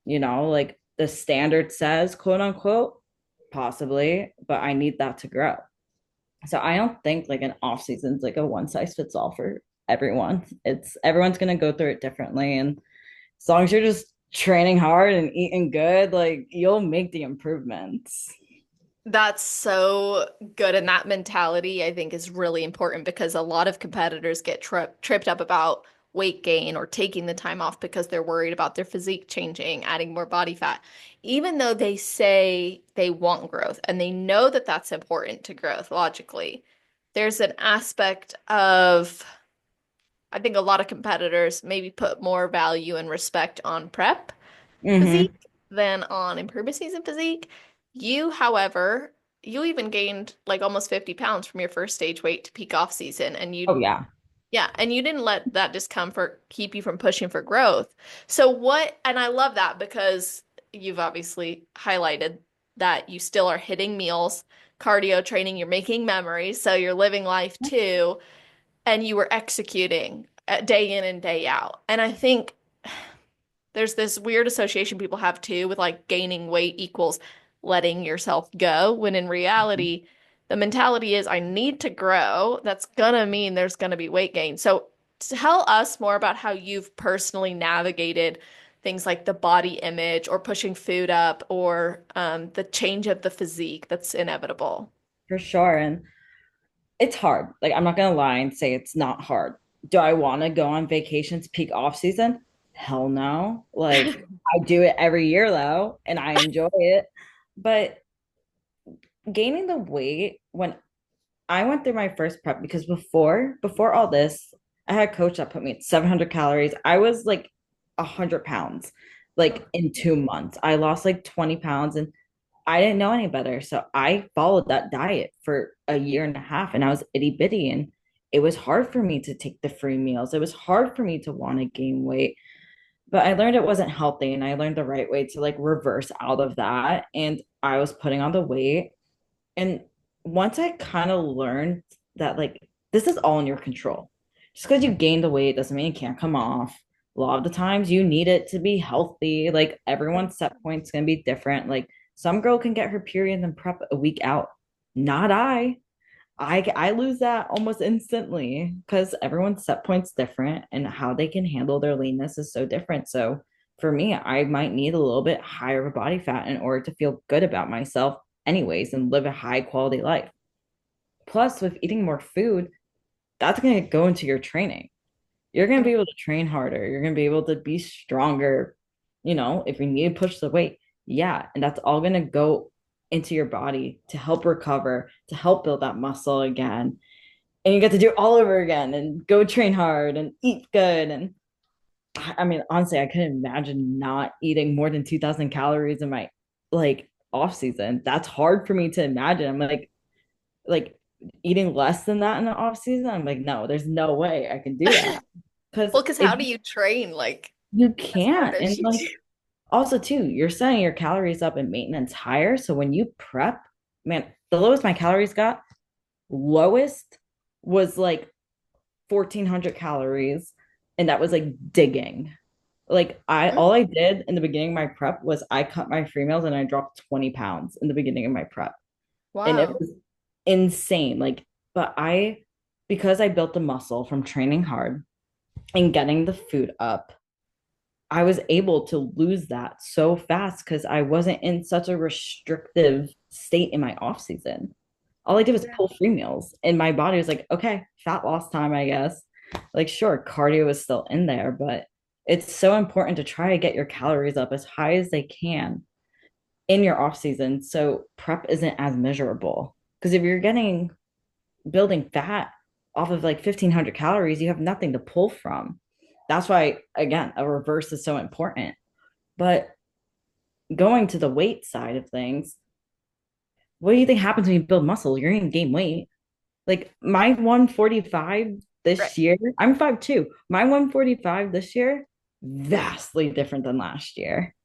[SPEAKER 2] like the standard says, quote unquote? Possibly, but I need that to grow. So I don't think like an off season is like a one size fits all for everyone. It's everyone's gonna go through it differently. And as long as you're just training hard and eating good, like you'll make the improvements.
[SPEAKER 1] That's so good. And that mentality, I think, is really important because a lot of competitors get tripped up about weight gain or taking the time off because they're worried about their physique changing, adding more body fat. Even though they say they want growth and they know that that's important to growth logically, there's an aspect of, I think a lot of competitors maybe put more value and respect on prep
[SPEAKER 2] Mm-hmm.
[SPEAKER 1] physique than on improvement season physique. You, however, you even gained like almost 50 pounds from your first stage weight to peak off season. And
[SPEAKER 2] Oh yeah.
[SPEAKER 1] yeah, and you didn't let that discomfort keep you from pushing for growth. So and I love that because you've obviously highlighted that you still are hitting meals, cardio training, you're making memories, so you're living life too, and you were executing day in and day out. And I think there's this weird association people have too with like gaining weight equals letting yourself go, when in reality, the mentality is I need to grow. That's gonna mean there's gonna be weight gain. So tell us more about how you've personally navigated things like the body image or pushing food up or the change of the physique that's inevitable.
[SPEAKER 2] For sure. And it's hard. Like I'm not gonna lie and say it's not hard. Do I want to go on vacations peak off season? Hell no. Like I do it every year though, and I enjoy it. But gaining the weight when I went through my first prep because before all this, I had a coach that put me at 700 calories. I was like 100 pounds, like in 2 months. I lost like 20 pounds and I didn't know any better. So I followed that diet for a year and a half and I was itty bitty. And it was hard for me to take the free meals. It was hard for me to want to gain weight. But I learned it wasn't healthy and I learned the right way to like reverse out of that. And I was putting on the weight. And once I kind of learned that like this is all in your control. Just because you gain the weight doesn't mean it can't come off. A lot of the times you need it to be healthy. Like everyone's set point's gonna be different. Like some girl can get her period and prep a week out. Not I. I lose that almost instantly because everyone's set point's different and how they can handle their leanness is so different. So for me, I might need a little bit higher of a body fat in order to feel good about myself anyways and live a high quality life. Plus, with eating more food, that's going to go into your training. You're going to be able to train harder. You're going to be able to be stronger. If you need to push the weight, yeah. And that's all going to go into your body to help recover, to help build that muscle again. And you get to do it all over again and go train hard and eat good. And I mean, honestly, I couldn't imagine not eating more than 2,000 calories in my like off season. That's hard for me to imagine. I'm like eating less than that in the off season. I'm like, no, there's no way I can do that. Because
[SPEAKER 1] Well, because how do you train? Like,
[SPEAKER 2] you
[SPEAKER 1] as hard
[SPEAKER 2] can't.
[SPEAKER 1] as
[SPEAKER 2] And
[SPEAKER 1] you
[SPEAKER 2] like
[SPEAKER 1] do.
[SPEAKER 2] also too, you're setting your calories up and maintenance higher. So when you prep, man, the lowest my calories got, lowest was like 1,400 calories. And that was like digging. Like I
[SPEAKER 1] Mm,
[SPEAKER 2] all I did in the beginning of my prep was I cut my free meals and I dropped 20 pounds in the beginning of my prep. And it
[SPEAKER 1] wow.
[SPEAKER 2] was insane. Like, but because I built the muscle from training hard and getting the food up, I was able to lose that so fast because I wasn't in such a restrictive state in my off season. All I did was pull free meals, and my body was like, okay, fat loss time, I guess. Like, sure, cardio was still in there, but it's so important to try to get your calories up as high as they can in your off season so prep isn't as miserable. Because if you're getting building fat off of like 1,500 calories, you have nothing to pull from. That's why, again, a reverse is so important. But going to the weight side of things, what do you think happens when you build muscle? You're going to gain weight. Like my 145
[SPEAKER 1] Right.
[SPEAKER 2] this year, I'm 5'2". My 145 this year, vastly different than last year.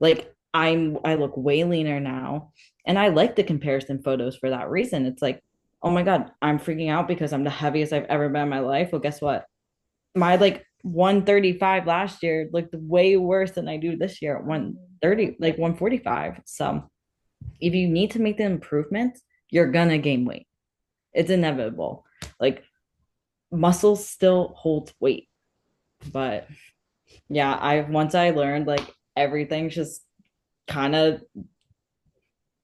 [SPEAKER 2] Like I look way leaner now. And I like the comparison photos for that reason. It's like, oh my God, I'm freaking out because I'm the heaviest I've ever been in my life. Well, guess what? My like 135 last year looked way worse than I do this year at 130, like 145. So if you need to make the improvement, you're gonna gain weight. It's inevitable. Like muscle still holds weight. But yeah, I learned like everything's just kind of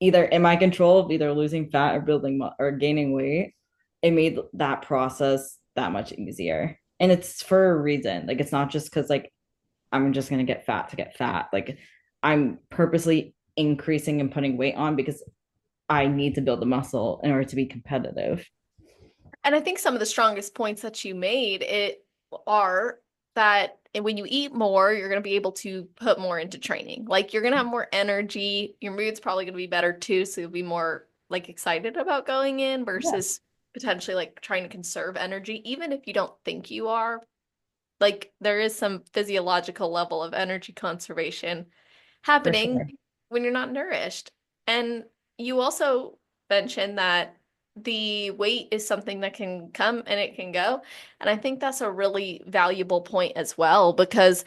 [SPEAKER 2] either in my control of either losing fat or or gaining weight. It made that process that much easier. And it's for a reason. Like it's not just because like I'm just gonna get fat to get fat. Like I'm purposely increasing and putting weight on because I need to build the muscle in order to be competitive.
[SPEAKER 1] And I think some of the strongest points that you made it are that when you eat more, you're going to be able to put more into training. Like you're going to have more energy. Your mood's probably going to be better too, so you'll be more like excited about going in
[SPEAKER 2] Yeah,
[SPEAKER 1] versus potentially like trying to conserve energy, even if you don't think you are. Like there is some physiological level of energy conservation
[SPEAKER 2] for
[SPEAKER 1] happening
[SPEAKER 2] sure.
[SPEAKER 1] when you're not nourished. And you also mentioned that the weight is something that can come and it can go. And I think that's a really valuable point as well, because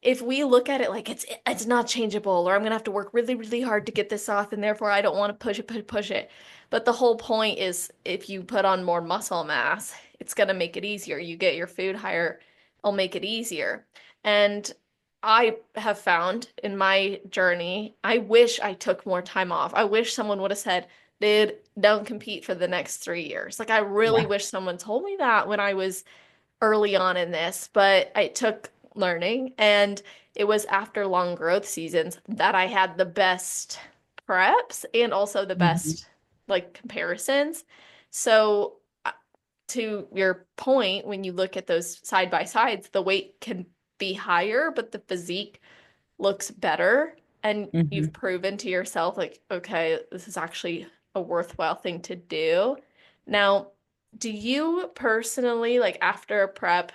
[SPEAKER 1] if we look at it like it's not changeable or I'm gonna have to work really, really hard to get this off and therefore I don't want to push it. But the whole point is if you put on more muscle mass, it's gonna make it easier. You get your food higher, it'll make it easier. And I have found in my journey, I wish I took more time off. I wish someone would have said, dude, don't compete for the next 3 years. Like, I really
[SPEAKER 2] Yeah.
[SPEAKER 1] wish someone told me that when I was early on in this, but it took learning. And it was after long growth seasons that I had the best preps and also the
[SPEAKER 2] Mhm.
[SPEAKER 1] best like comparisons. So, to your point, when you look at those side by sides, the weight can be higher, but the physique looks better. And you've
[SPEAKER 2] Mhm.
[SPEAKER 1] proven to yourself, like, okay, this is actually a worthwhile thing to do. Now, do you personally, like after a prep,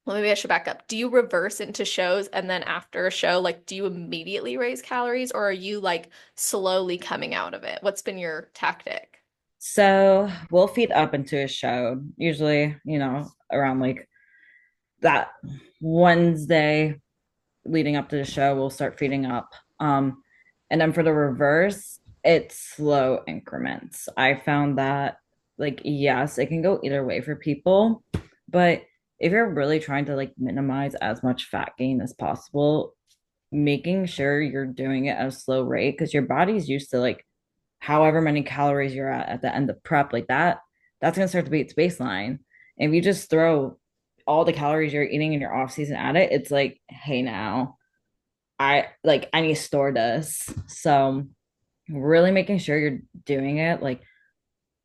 [SPEAKER 1] well, maybe I should back up. Do you reverse into shows and then after a show, like, do you immediately raise calories or are you like slowly coming out of it? What's been your tactic?
[SPEAKER 2] So we'll feed up into a show, usually, around like that Wednesday leading up to the show, we'll start feeding up. And then for the reverse, it's slow increments. I found that, like, yes, it can go either way for people, but if you're really trying to like minimize as much fat gain as possible, making sure you're doing it at a slow rate because your body's used to like however many calories you're at the end of prep, like that's going to start to be its baseline. If you just throw all the calories you're eating in your off season at it, it's like, hey, now I need to store this. So really making sure you're doing it like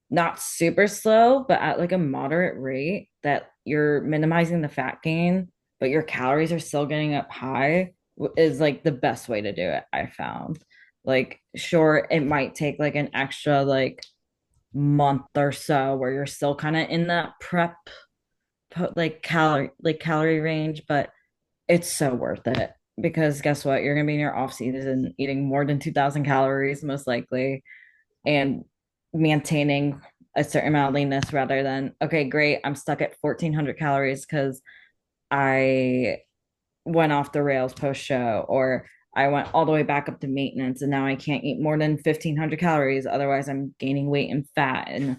[SPEAKER 2] not super slow, but at like a moderate rate that you're minimizing the fat gain, but your calories are still getting up high is like the best way to do it, I found. Like, sure, it might take like an extra like month or so where you're still kind of in that prep calorie range, but it's so worth it because guess what? You're gonna be in your off season eating more than 2,000 calories most likely and maintaining a certain amount of leanness rather than okay, great, I'm stuck at 1,400 calories because I went off the rails post show or I went all the way back up to maintenance and now I can't eat more than 1,500 calories otherwise I'm gaining weight and fat and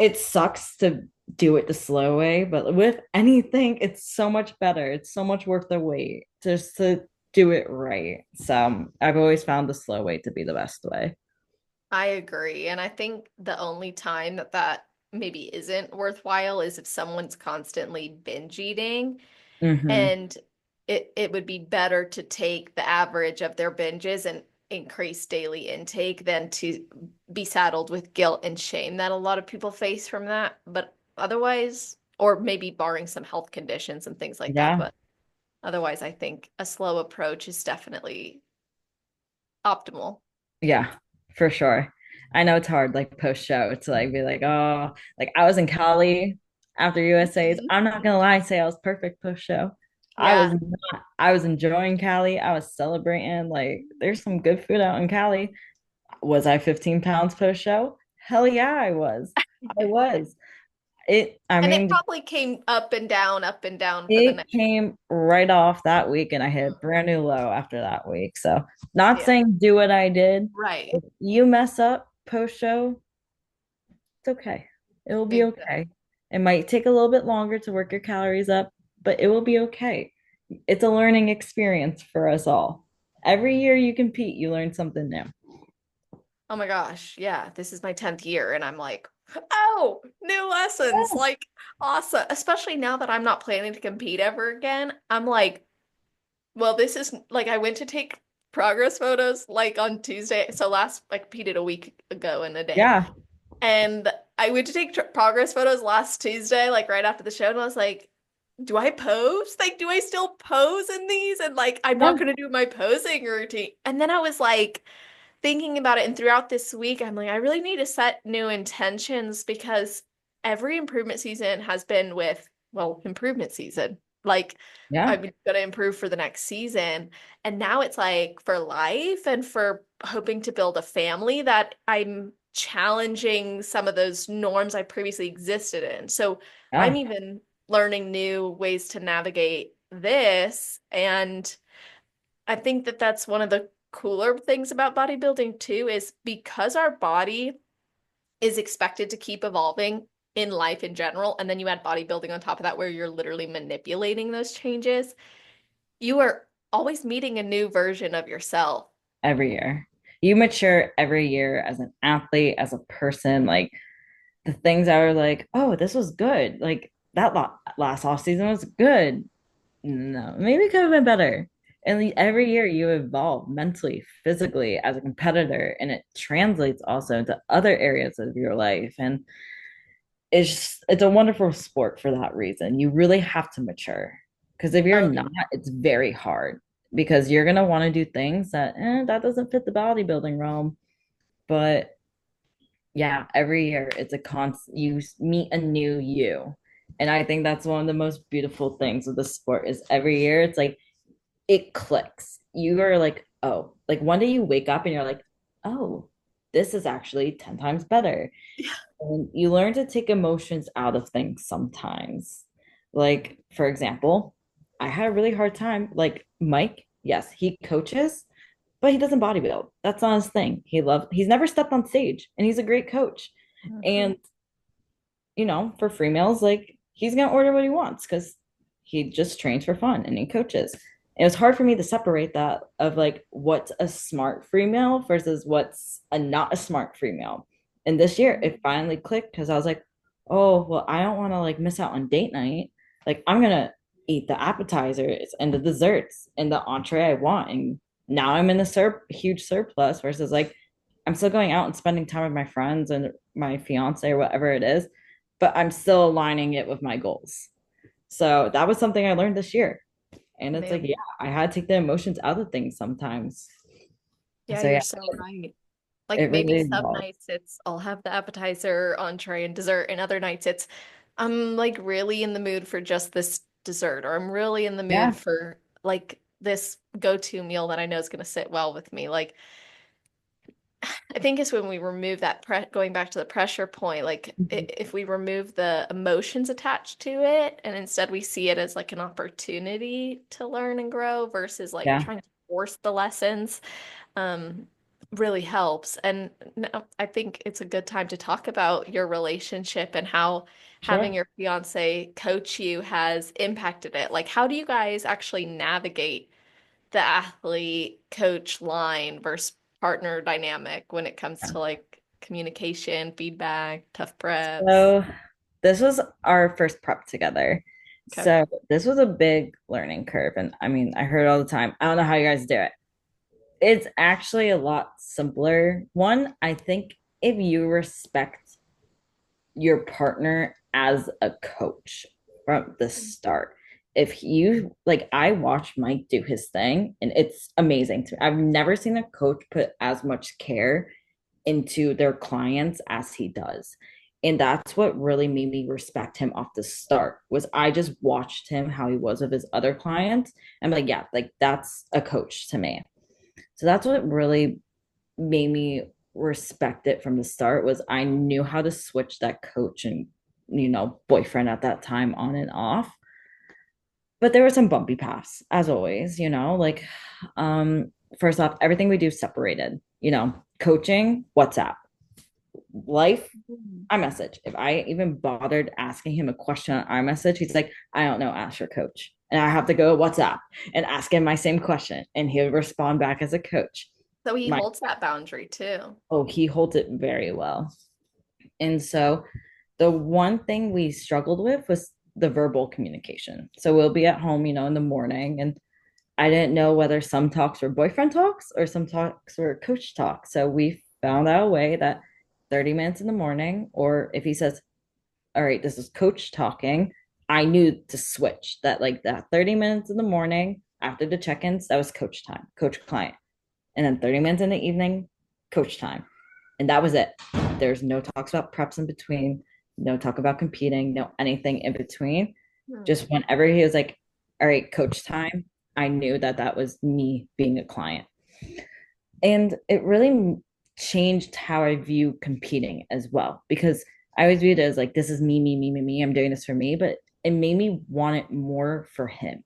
[SPEAKER 2] it sucks to do it the slow way, but with anything, it's so much better. It's so much worth the wait just to do it right. So I've always found the slow way to be the best way.
[SPEAKER 1] I agree. And I think the only time that that maybe isn't worthwhile is if someone's constantly binge eating.
[SPEAKER 2] Mm-hmm.
[SPEAKER 1] And it would be better to take the average of their binges and increase daily intake than to be saddled with guilt and shame that a lot of people face from that. But otherwise, or maybe barring some health conditions and things like that.
[SPEAKER 2] Yeah.
[SPEAKER 1] But otherwise, I think a slow approach is definitely optimal.
[SPEAKER 2] Yeah, for sure. I know it's hard, like post show, to like be like, oh, like I was in Cali after USA's.
[SPEAKER 1] Mhm.
[SPEAKER 2] I'm not gonna lie, say I was perfect post show. I was
[SPEAKER 1] Yeah.
[SPEAKER 2] not, I was enjoying Cali. I was celebrating. Like, there's some good food out in Cali. Was I 15 pounds post show? Hell yeah, I was. I was. I
[SPEAKER 1] And it
[SPEAKER 2] mean,
[SPEAKER 1] probably came up and down for the
[SPEAKER 2] it
[SPEAKER 1] next.
[SPEAKER 2] came right off that week and I hit a brand new low after that week. So, not
[SPEAKER 1] Yeah.
[SPEAKER 2] saying do what I did.
[SPEAKER 1] Right.
[SPEAKER 2] If you mess up post show, it's okay. It will be
[SPEAKER 1] Exactly.
[SPEAKER 2] okay. It might take a little bit longer to work your calories up, but it will be okay. It's a learning experience for us all. Every year you compete, you learn something new.
[SPEAKER 1] Oh my gosh, yeah, this is my 10th year and I'm like, oh, new lessons.
[SPEAKER 2] Yeah.
[SPEAKER 1] Like, awesome. Especially now that I'm not planning to compete ever again. I'm like, well, this is like I went to take progress photos like on Tuesday. So last I competed a week ago in a day.
[SPEAKER 2] Yeah.
[SPEAKER 1] And I went to take progress photos last Tuesday, like right after the show, and I was like, do I pose? Like, do I still pose in these? And like, I'm not
[SPEAKER 2] Yeah.
[SPEAKER 1] gonna do my posing routine. And then I was like, thinking about it, and throughout this week, I'm like, I really need to set new intentions because every improvement season has been with, well, improvement season. Like,
[SPEAKER 2] Yeah.
[SPEAKER 1] I'm gonna improve for the next season. And now it's like for life and for hoping to build a family that I'm challenging some of those norms I previously existed in. So I'm
[SPEAKER 2] Yeah.
[SPEAKER 1] even learning new ways to navigate this. And I think that that's one of the cooler things about bodybuilding too, is because our body is expected to keep evolving in life in general, and then you add bodybuilding on top of that where you're literally manipulating those changes, you are always meeting a new version of yourself.
[SPEAKER 2] Every year. You mature every year as an athlete, as a person. Like the things that were like, oh, this was good. Like that last off season was good. No, maybe it could have been better. And every year you evolve mentally, physically as a competitor, and it translates also into other areas of your life. And it's a wonderful sport for that reason. You really have to mature because if you're
[SPEAKER 1] Oh,
[SPEAKER 2] not, it's very hard because you're gonna want to do things that that doesn't fit the bodybuilding realm. But yeah, every year it's a constant. You meet a new you, and I think that's one of the most beautiful things of the sport is every year it's like it clicks. You are like, oh, like one day you wake up and you're like, oh, this is actually 10 times better.
[SPEAKER 1] yeah.
[SPEAKER 2] And you learn to take emotions out of things sometimes. Like, for example, I had a really hard time. Like Mike, yes, he coaches, but he doesn't bodybuild. That's not his thing. He's never stepped on stage and he's a great coach.
[SPEAKER 1] Mhm.
[SPEAKER 2] And for free meals, like he's gonna order what he wants because he just trains for fun and he coaches. It was hard for me to separate that of like what's a smart free meal versus what's a not a smart free meal. And this year it finally clicked because I was like, oh well, I don't want to like miss out on date night. Like I'm gonna eat the appetizers and the desserts and the entree I want. And now I'm in a huge surplus versus like I'm still going out and spending time with my friends and my fiance or whatever it is, but I'm still aligning it with my goals. So that was something I learned this year. And it's like,
[SPEAKER 1] Man,
[SPEAKER 2] yeah, I had to take the emotions out of things sometimes.
[SPEAKER 1] yeah,
[SPEAKER 2] So
[SPEAKER 1] you're
[SPEAKER 2] yeah,
[SPEAKER 1] so right. Like
[SPEAKER 2] it
[SPEAKER 1] maybe
[SPEAKER 2] really
[SPEAKER 1] some
[SPEAKER 2] involved.
[SPEAKER 1] nights it's I'll have the appetizer, entree, and dessert, and other nights it's I'm like really in the mood for just this dessert, or I'm really in the mood
[SPEAKER 2] Yeah,
[SPEAKER 1] for like this go-to meal that I know is going to sit well with me. Like I think it's when we remove that going back to the pressure point, like
[SPEAKER 2] mhm,
[SPEAKER 1] if we remove the emotions attached to it and instead we see it as like an opportunity to learn and grow versus like
[SPEAKER 2] yeah,
[SPEAKER 1] trying to force the lessons, um, really helps. And no, I think it's a good time to talk about your relationship and how having
[SPEAKER 2] sure.
[SPEAKER 1] your fiance coach you has impacted it. Like, how do you guys actually navigate the athlete coach line versus partner dynamic when it comes
[SPEAKER 2] Yeah.
[SPEAKER 1] to like communication, feedback, tough preps?
[SPEAKER 2] So this was our first prep together.
[SPEAKER 1] Okay.
[SPEAKER 2] So this was a big learning curve. And I mean, I heard all the time, I don't know how you guys do it. It's actually a lot simpler. One, I think if you respect your partner as a coach from the start. If you like, I watched Mike do his thing and it's amazing to me. I've never seen a coach put as much care into their clients as he does. And that's what really made me respect him off the start was I just watched him how he was with his other clients. I'm like, yeah, like that's a coach to me. So that's what really made me respect it from the start was I knew how to switch that coach and boyfriend at that time on and off. But there were some bumpy paths as always, like first off, everything we do separated, coaching, WhatsApp, life,
[SPEAKER 1] Mhm.
[SPEAKER 2] iMessage. If I even bothered asking him a question on iMessage, he's like, I don't know, ask your coach. And I have to go WhatsApp and ask him my same question. And he'll respond back as a coach.
[SPEAKER 1] So he
[SPEAKER 2] My
[SPEAKER 1] holds that boundary too.
[SPEAKER 2] Oh, he holds it very well. And so the one thing we struggled with was the verbal communication. So we'll be at home, in the morning, and I didn't know whether some talks were boyfriend talks or some talks were coach talks. So we found out a way that 30 minutes in the morning, or if he says, all right, this is coach talking, I knew to switch that like that 30 minutes in the morning after the check-ins, that was coach time, coach client. And then 30 minutes in the evening, coach time. And that was it. There's no talks about preps in between, no talk about competing, no anything in between.
[SPEAKER 1] Hmm.
[SPEAKER 2] Just whenever he was like, all right, coach time, I knew that that was me being a client. And it really changed how I view competing as well, because I always viewed it as like, this is me, me, me, me, me. I'm doing this for me, but it made me want it more for him.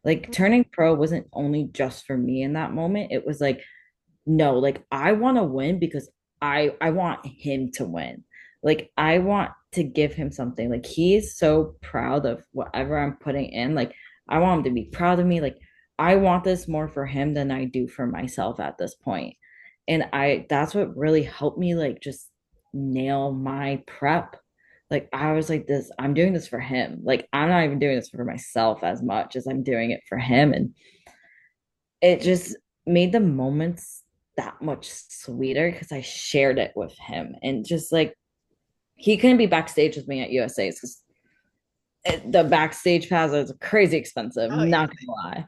[SPEAKER 2] Like turning pro wasn't only just for me in that moment. It was like, no, like I want to win because I want him to win. Like I want to give him something. Like he's so proud of whatever I'm putting in. Like I want him to be proud of me. Like I want this more for him than I do for myself at this point. And I that's what really helped me like just nail my prep. Like I was like this, I'm doing this for him. Like I'm not even doing this for myself as much as I'm doing it for him. And it just made the moments that much sweeter because I shared it with him. And just like he couldn't be backstage with me at USA's because the backstage pass is crazy expensive,
[SPEAKER 1] Oh yeah.
[SPEAKER 2] not gonna lie.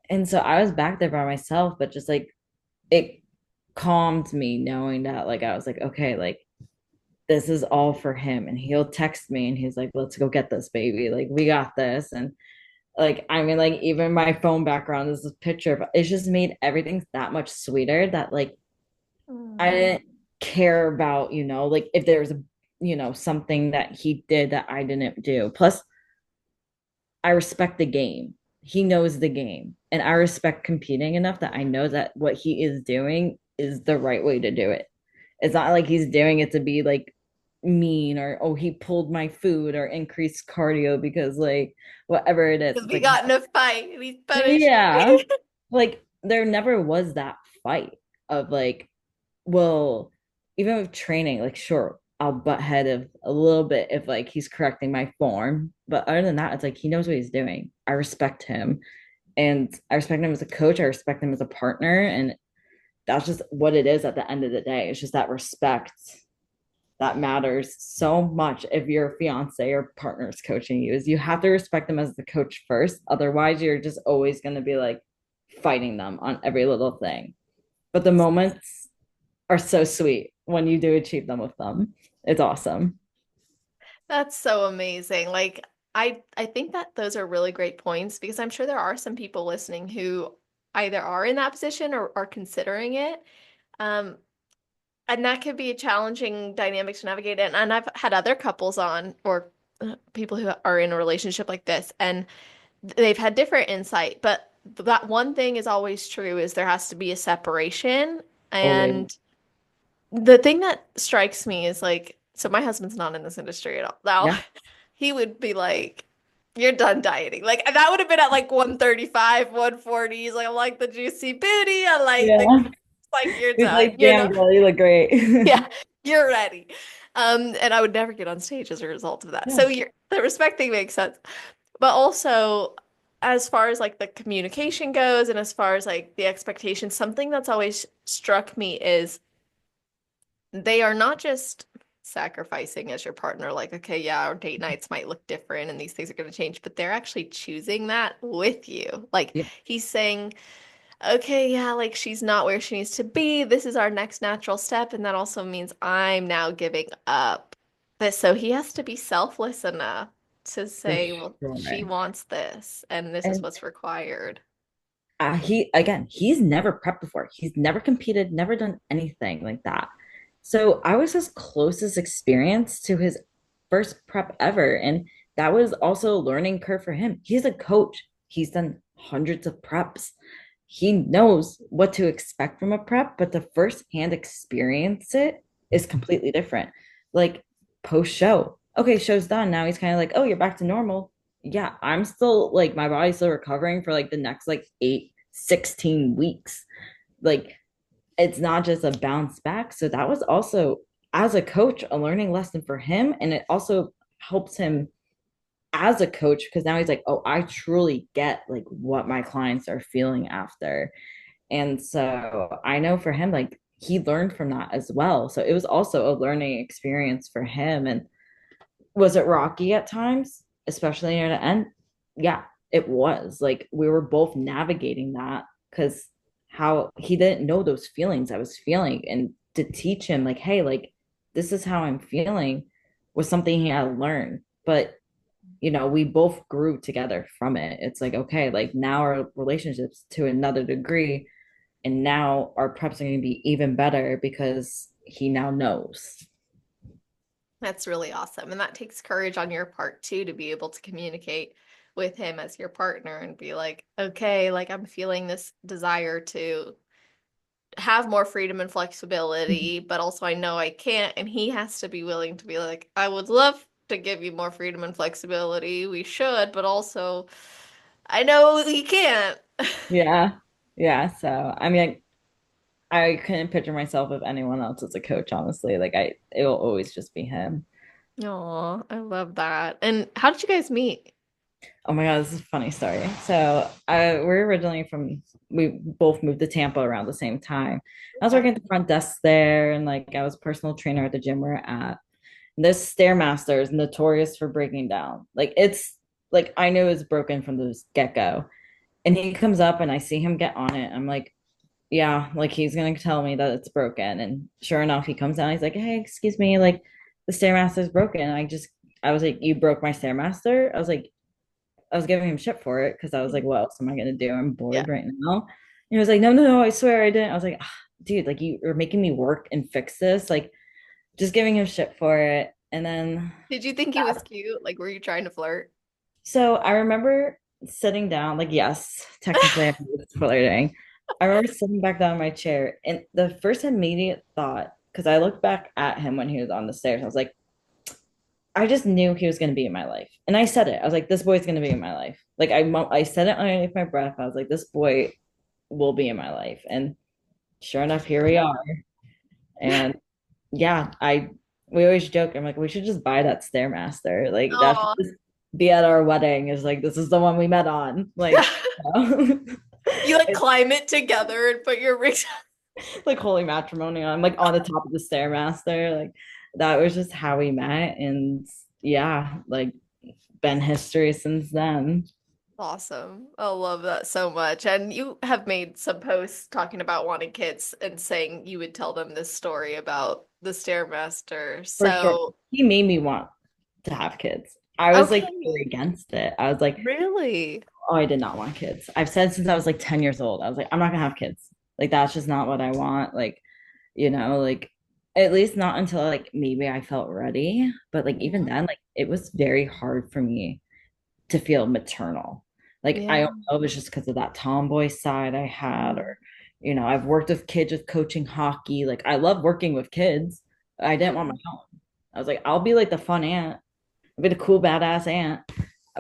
[SPEAKER 2] And so I was back there by myself, but just like it calmed me knowing that like I was like, okay, like this is all for him. And he'll text me and he's like, let's go get this baby. Like we got this. And like I mean, like even my phone background is this picture, but it's just made everything that much sweeter that like I
[SPEAKER 1] Mm.
[SPEAKER 2] didn't care about, like if there was a something that he did that I didn't do. Plus, I respect the game. He knows the game. And I respect competing enough that I know that what he is doing is the right way to do it. It's not like he's doing it to be like mean or oh he pulled my food or increased cardio because like whatever it is.
[SPEAKER 1] Because
[SPEAKER 2] It's
[SPEAKER 1] we
[SPEAKER 2] like
[SPEAKER 1] got in a fight and he's punishing
[SPEAKER 2] yeah.
[SPEAKER 1] me.
[SPEAKER 2] Like there never was that fight of like, well, even with training, like sure, I'll butt head of a little bit if like he's correcting my form. But other than that, it's like he knows what he's doing. I respect him. And I respect him as a coach. I respect him as a partner. And that's just what it is at the end of the day. It's just that respect that matters so much if your fiance or partner is coaching you is you have to respect them as the coach first. Otherwise, you're just always going to be like fighting them on every little thing. But the moments are so sweet when you do achieve them with them. It's awesome.
[SPEAKER 1] That's so amazing. Like I think that those are really great points because I'm sure there are some people listening who either are in that position or are considering it. Um, and that could be a challenging dynamic to navigate. And I've had other couples on or people who are in a relationship like this, and they've had different insight. But that one thing is always true is there has to be a separation.
[SPEAKER 2] Always.
[SPEAKER 1] And the thing that strikes me is like, so my husband's not in this industry at all. Now,
[SPEAKER 2] Yeah.
[SPEAKER 1] he would be like, "You're done dieting." Like that would have been at like 135, 140. He's like, "I like the juicy booty. I like the
[SPEAKER 2] Yeah.
[SPEAKER 1] like you're
[SPEAKER 2] He's
[SPEAKER 1] done.
[SPEAKER 2] like,
[SPEAKER 1] You're
[SPEAKER 2] damn,
[SPEAKER 1] not
[SPEAKER 2] girl, you look great.
[SPEAKER 1] yeah, you're ready." And I would never get on stage as a result of that.
[SPEAKER 2] Yeah.
[SPEAKER 1] So the respect thing makes sense. But also as far as like the communication goes and as far as like the expectations, something that's always struck me is they are not just sacrificing as your partner, like, okay, yeah, our date nights might look different and these things are going to change, but they're actually choosing that with you. Like,
[SPEAKER 2] Yeah.
[SPEAKER 1] he's saying, okay, yeah, like she's not where she needs to be. This is our next natural step. And that also means I'm now giving up this. So he has to be selfless enough to
[SPEAKER 2] For
[SPEAKER 1] say, well, she
[SPEAKER 2] sure.
[SPEAKER 1] wants this and this is
[SPEAKER 2] And
[SPEAKER 1] what's required.
[SPEAKER 2] he again, he's never prepped before. He's never competed, never done anything like that. So I was his closest experience to his first prep ever. And that was also a learning curve for him. He's a coach. He's done hundreds of preps. He knows what to expect from a prep, but to firsthand experience it is completely different. Like post show. Okay, show's done. Now he's kind of like, oh, you're back to normal. Yeah, I'm still like my body's still recovering for like the next like 8, 16 weeks. Like it's not just a bounce back. So that was also as a coach a learning lesson for him. And it also helps him as a coach because now he's like, oh, I truly get like what my clients are feeling after. And so I know for him, like he learned from that as well. So it was also a learning experience for him. And was it rocky at times, especially near the end? Yeah, it was. Like we were both navigating that because how he didn't know those feelings I was feeling. And to teach him, like, hey, like this is how I'm feeling was something he had to learn. But we both grew together from it. It's like, okay, like now our relationships to another degree, and now our preps are going to be even better because he now knows.
[SPEAKER 1] That's really awesome. And that takes courage on your part too to be able to communicate with him as your partner and be like, okay, like I'm feeling this desire to have more freedom and flexibility, but also I know I can't. And he has to be willing to be like, I would love to give you more freedom and flexibility. We should, but also I know we can't.
[SPEAKER 2] Yeah. Yeah. So, I mean, I couldn't picture myself with anyone else as a coach, honestly. Like it will always just be him.
[SPEAKER 1] Oh, I love that. And how did you guys meet?
[SPEAKER 2] Oh my God, this is a funny story. So we're originally from, we both moved to Tampa around the same time. I was
[SPEAKER 1] Okay.
[SPEAKER 2] working at the front desk there, and like I was personal trainer at the gym we're at. This Stairmaster is notorious for breaking down. Like it's like I knew it was broken from the get-go. And he comes up and I see him get on it. I'm like, yeah, like he's gonna tell me that it's broken. And sure enough, he comes down, he's like, hey, excuse me, like the Stairmaster is broken. And I was like, you broke my Stairmaster? I was like, I was giving him shit for it because I was like, what else am I gonna do? I'm
[SPEAKER 1] Yeah.
[SPEAKER 2] bored right now. And he was like, no, no, no, I swear I didn't. I was like, ah, dude, like you're making me work and fix this, like just giving him shit for it. And then
[SPEAKER 1] Did you think he was cute? Like, were you trying to flirt?
[SPEAKER 2] so I remember sitting down, like, yes, technically I was flirting. I remember sitting back down in my chair, and the first immediate thought, because I looked back at him when he was on the stairs, I was like, I just knew he was going to be in my life. And I said it. I was like, this boy's going to be in my life. Like, I said it underneath my breath. I was like, this boy will be in my life. And sure enough, here we are. And yeah, we always joke. I'm like, we should just buy that Stairmaster. Like that should
[SPEAKER 1] Oh.
[SPEAKER 2] just be at our wedding. Is like this is the one we met on. Like,
[SPEAKER 1] You like
[SPEAKER 2] it's
[SPEAKER 1] climb it together and put your rings.
[SPEAKER 2] like holy matrimony. I'm like on the top of the Stairmaster. Like that was just how we met, and yeah, like been history since then.
[SPEAKER 1] Awesome. I love that so much. And you have made some posts talking about wanting kids and saying you would tell them this story about the Stairmaster.
[SPEAKER 2] For sure,
[SPEAKER 1] So,
[SPEAKER 2] he made me want to have kids. I was like
[SPEAKER 1] okay.
[SPEAKER 2] very against it. I was like,
[SPEAKER 1] Really?
[SPEAKER 2] oh, I did not want kids. I've said since I was like 10 years old, I was like, I'm not gonna have kids. Like that's just not what I want. Like, like at least not until like maybe I felt ready. But like even
[SPEAKER 1] Mhm.
[SPEAKER 2] then, like it was very hard for me to feel maternal. Like I
[SPEAKER 1] Yeah.
[SPEAKER 2] don't know if it's just because of that tomboy side I had, or I've worked with kids with coaching hockey. Like I love working with kids. I didn't want my
[SPEAKER 1] Mhm.
[SPEAKER 2] own. I was like, I'll be like the fun aunt. I'll be the cool badass aunt.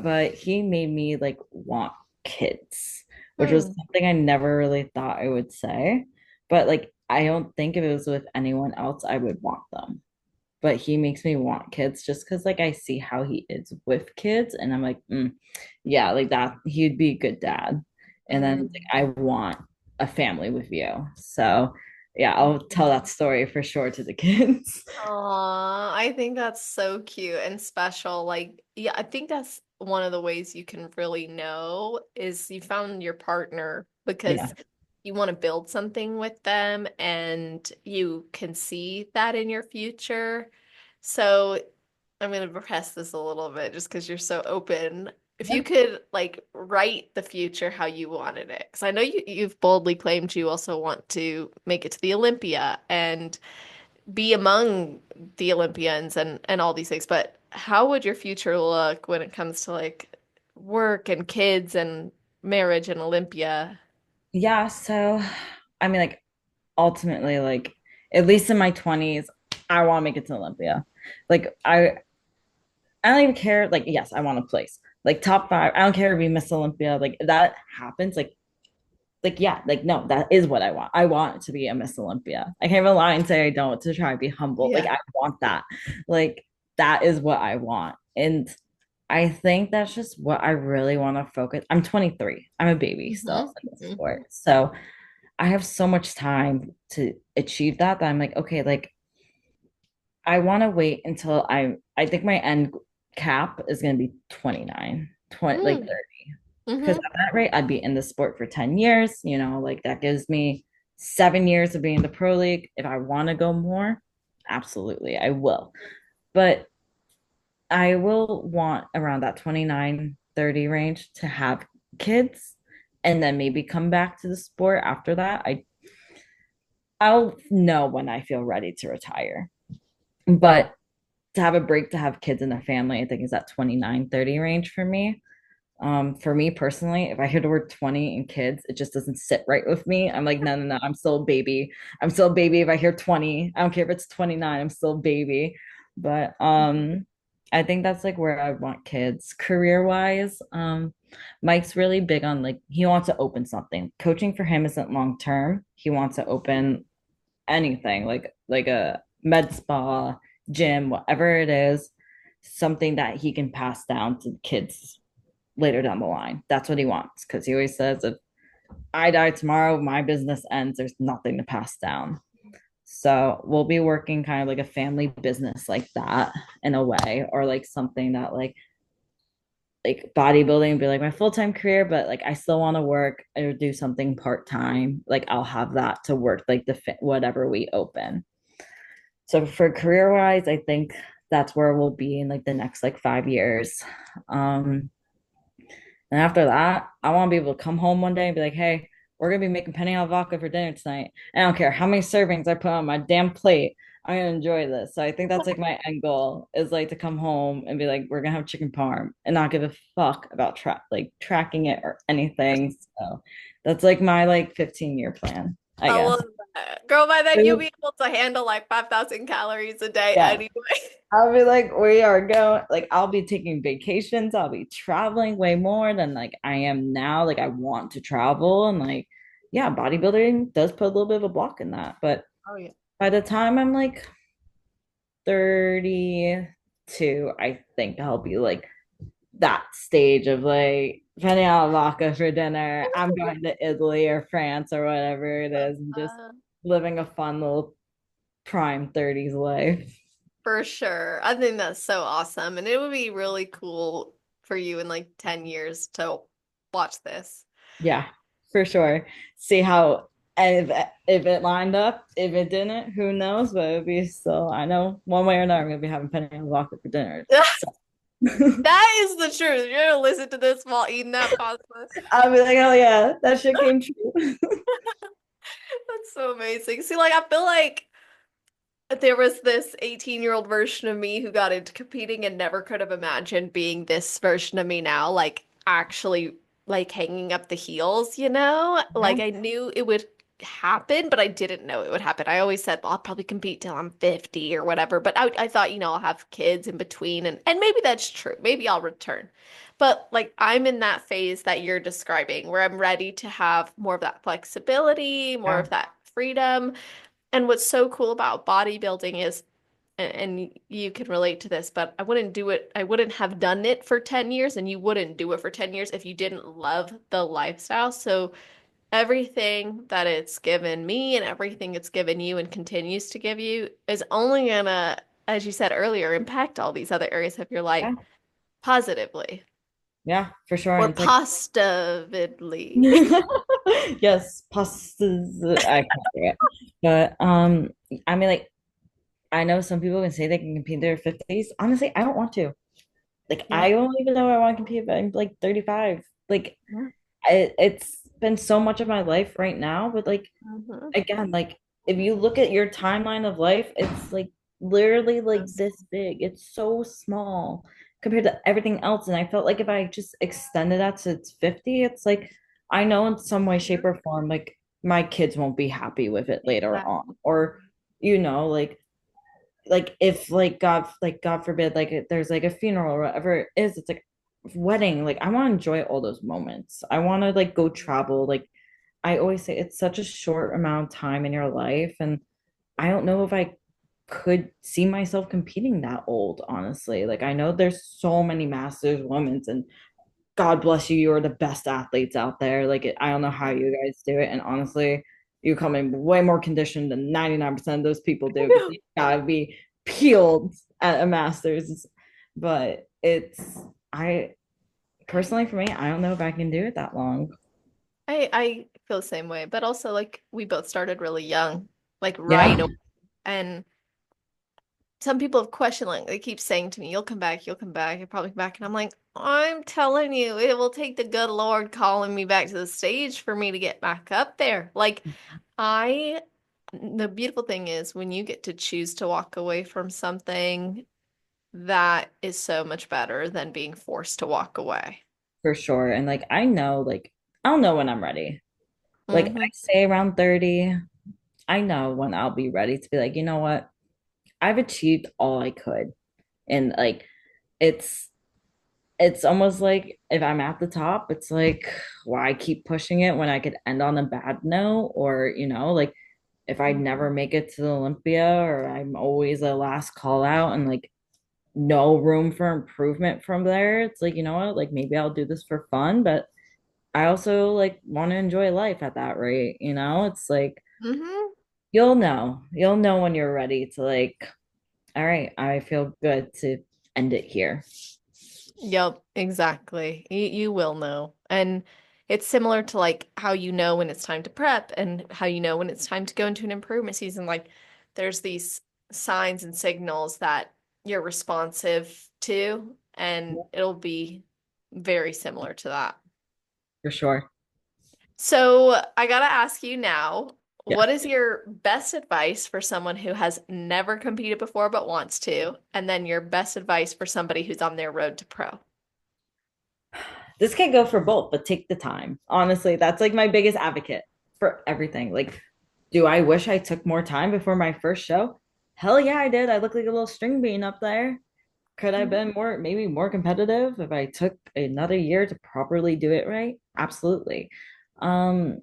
[SPEAKER 2] But he made me like want kids, which was
[SPEAKER 1] Hmm.
[SPEAKER 2] something I never really thought I would say. But like I don't think if it was with anyone else, I would want them. But he makes me want kids just because like I see how he is with kids, and I'm like, yeah, like that he'd be a good dad. And then he's like,
[SPEAKER 1] Mm.
[SPEAKER 2] I want a family with you. So yeah, I'll tell that story for sure to the kids.
[SPEAKER 1] Aw, I think that's so cute and special. Like, yeah, I think that's one of the ways you can really know is you found your partner
[SPEAKER 2] Yeah.
[SPEAKER 1] because you want to build something with them and you can see that in your future. So I'm going to press this a little bit just because you're so open. If you could like write the future how you wanted it, because I know you've boldly claimed you also want to make it to the Olympia and be among the Olympians and all these things, but how would your future look when it comes to like work and kids and marriage and Olympia?
[SPEAKER 2] Yeah, so I mean like ultimately like at least in my 20s, I want to make it to Olympia. Like I don't even care. Like, yes, I want a place. Like top five. I don't care if we miss Olympia. Like that happens. Like yeah, like no, that is what I want. I want to be a Miss Olympia. I can't even lie and say I don't to try to be humble. Like
[SPEAKER 1] Yeah.
[SPEAKER 2] I want that. Like that is what I want. And I think that's just what I really want to focus. I'm 23. I'm a baby still
[SPEAKER 1] Hmm.
[SPEAKER 2] in the
[SPEAKER 1] Hmm.
[SPEAKER 2] sport. So I have so much time to achieve that I'm like, okay, like I want to wait until I think my end cap is going to be 29, 20 like
[SPEAKER 1] Mm.
[SPEAKER 2] 30. Because
[SPEAKER 1] Hmm.
[SPEAKER 2] at that rate, I'd be in the sport for 10 years, like that gives me 7 years of being in the pro league. If I want to go more, absolutely, I will. But I will want around that 29, 30 range to have kids and then maybe come back to the sport after that. I'll know when I feel ready to retire. But to have a break to have kids in the family, I think is that 29, 30 range for me. For me personally, if I hear the word 20 and kids, it just doesn't sit right with me. I'm like, no, no, no, I'm still a baby. I'm still a baby if I hear 20. I don't care if it's 29, I'm still a baby. But I think that's like where I want kids career wise. Mike's really big on like he wants to open something. Coaching for him isn't long term. He wants to open anything like a med spa, gym, whatever it is, something that he can pass down to kids later down the line. That's what he wants because he always says if I die tomorrow, my business ends. There's nothing to pass down. So we'll be working kind of like a family business like that in a way, or like something that like bodybuilding would be like my full-time career, but like I still want to work or do something part-time. Like I'll have that to work like the whatever we open. So for career wise, I think that's where we'll be in like the next like 5 years. Um, and after that, I want to be able to come home one day and be like, hey, we're gonna be making penne al vodka for dinner tonight. And I don't care how many servings I put on my damn plate. I'm gonna enjoy this. So I think that's like my end goal is like to come home and be like, we're gonna have chicken parm and not give a fuck about tracking it or anything. So that's like my like 15-year plan, I
[SPEAKER 1] I
[SPEAKER 2] guess.
[SPEAKER 1] love that. Girl, by then you'll be able to handle like 5,000 calories a day
[SPEAKER 2] Yeah.
[SPEAKER 1] anyway.
[SPEAKER 2] I'll be like, we are going, like, I'll be taking vacations. I'll be traveling way more than like I am now. Like, I want to travel. And like, yeah, bodybuilding does put a little bit of a block in that. But
[SPEAKER 1] Oh yeah.
[SPEAKER 2] by the time I'm like 32, I think I'll be like that stage of like, penne alla vodka for dinner. I'm going to Italy or France or whatever it is and just
[SPEAKER 1] Uh,
[SPEAKER 2] living a fun little prime 30s life.
[SPEAKER 1] for sure. I think that's so awesome. And it would be really cool for you in like 10 years to watch this.
[SPEAKER 2] Yeah, for sure. See how if it lined up, if it didn't, who knows? But it'd be still. I know one way or another, I'm gonna be having penne and vodka for dinner. So
[SPEAKER 1] That is the truth. You're gonna listen to this while eating that pasta.
[SPEAKER 2] I'll be like, oh yeah, that shit came true.
[SPEAKER 1] That's so amazing. See, like I feel like there was this 18-year-old version of me who got into competing and never could have imagined being this version of me now, like actually like hanging up the heels, you know?
[SPEAKER 2] Yeah,
[SPEAKER 1] Like I knew it would happen, but I didn't know it would happen. I always said, well, I'll probably compete till I'm 50 or whatever, but I thought, I'll have kids in between and maybe that's true. Maybe I'll return. But like I'm in that phase that you're describing where I'm ready to have more of that flexibility, more
[SPEAKER 2] yeah,
[SPEAKER 1] of that freedom. And what's so cool about bodybuilding is, and you can relate to this, but I wouldn't do it, I wouldn't have done it for 10 years, and you wouldn't do it for 10 years if you didn't love the lifestyle. So everything that it's given me and everything it's given you and continues to give you is only gonna, as you said earlier, impact all these other areas of your life
[SPEAKER 2] yeah,
[SPEAKER 1] positively
[SPEAKER 2] yeah, for sure.
[SPEAKER 1] or
[SPEAKER 2] And it's like,
[SPEAKER 1] positively.
[SPEAKER 2] yes, pastas. I can't do it, but I mean, like, I know some people can say they can compete in their 50s. Honestly, I don't want to. Like
[SPEAKER 1] Yeah.
[SPEAKER 2] I don't even know I want to compete, but I'm like 35. Like
[SPEAKER 1] Yeah.
[SPEAKER 2] it's been so much of my life right now, but like
[SPEAKER 1] Mhm.
[SPEAKER 2] again, like if you look at your timeline of life, it's like literally like
[SPEAKER 1] Yes.
[SPEAKER 2] this big. It's so small compared to everything else. And I felt like if I just extended that to its 50, it's like I know in some way, shape, or form, like my kids won't be happy with it later on. Or, like if God forbid there's like a funeral or whatever it is, it's like wedding, like I want to enjoy all those moments. I want to like go travel. Like I always say it's such a short amount of time in your life, and I don't know if I could see myself competing that old, honestly. Like I know there's so many masters women's, and God bless you, you're the best athletes out there. Like I don't know how you guys do it, and honestly, you come in way more conditioned than 99% of those people do because you gotta be peeled at a master's. But I personally, for me, I don't know if I can do it that long.
[SPEAKER 1] I feel the same way, but also like we both started really young, like right
[SPEAKER 2] Yeah,
[SPEAKER 1] away. And some people have questioned, like they keep saying to me, you'll come back, you'll probably come back. And I'm like, I'm telling you, it will take the good Lord calling me back to the stage for me to get back up there. Like I, the beautiful thing is when you get to choose to walk away from something, that is so much better than being forced to walk away.
[SPEAKER 2] for sure. And like I know, like I'll know when I'm ready. Like I
[SPEAKER 1] Hmm.
[SPEAKER 2] say around 30, I know when I'll be ready to be like, you know what? I've achieved all I could. And like it's it's almost like if I'm at the top, it's like why keep pushing it when I could end on a bad note, or like if I never make it to the Olympia, or I'm always a last call out and like no room for improvement from there. It's like, you know what, like maybe I'll do this for fun, but I also like want to enjoy life at that rate, It's like
[SPEAKER 1] Hmm.
[SPEAKER 2] you'll know when you're ready to like, all right, I feel good to end it here.
[SPEAKER 1] Yep, exactly. You will know. And it's similar to like how you know when it's time to prep and how you know when it's time to go into an improvement season. Like there's these signs and signals that you're responsive to, and it'll be very similar to that.
[SPEAKER 2] For sure.
[SPEAKER 1] So I gotta ask you now,
[SPEAKER 2] Yeah.
[SPEAKER 1] what is your best advice for someone who has never competed before but wants to? And then your best advice for somebody who's on their road to pro?
[SPEAKER 2] This can go for both, but take the time. Honestly, that's like my biggest advocate for everything. Like, do I wish I took more time before my first show? Hell yeah, I did. I look like a little string bean up there. Could I have been maybe more competitive if I took another year to properly do it right? Absolutely. Um,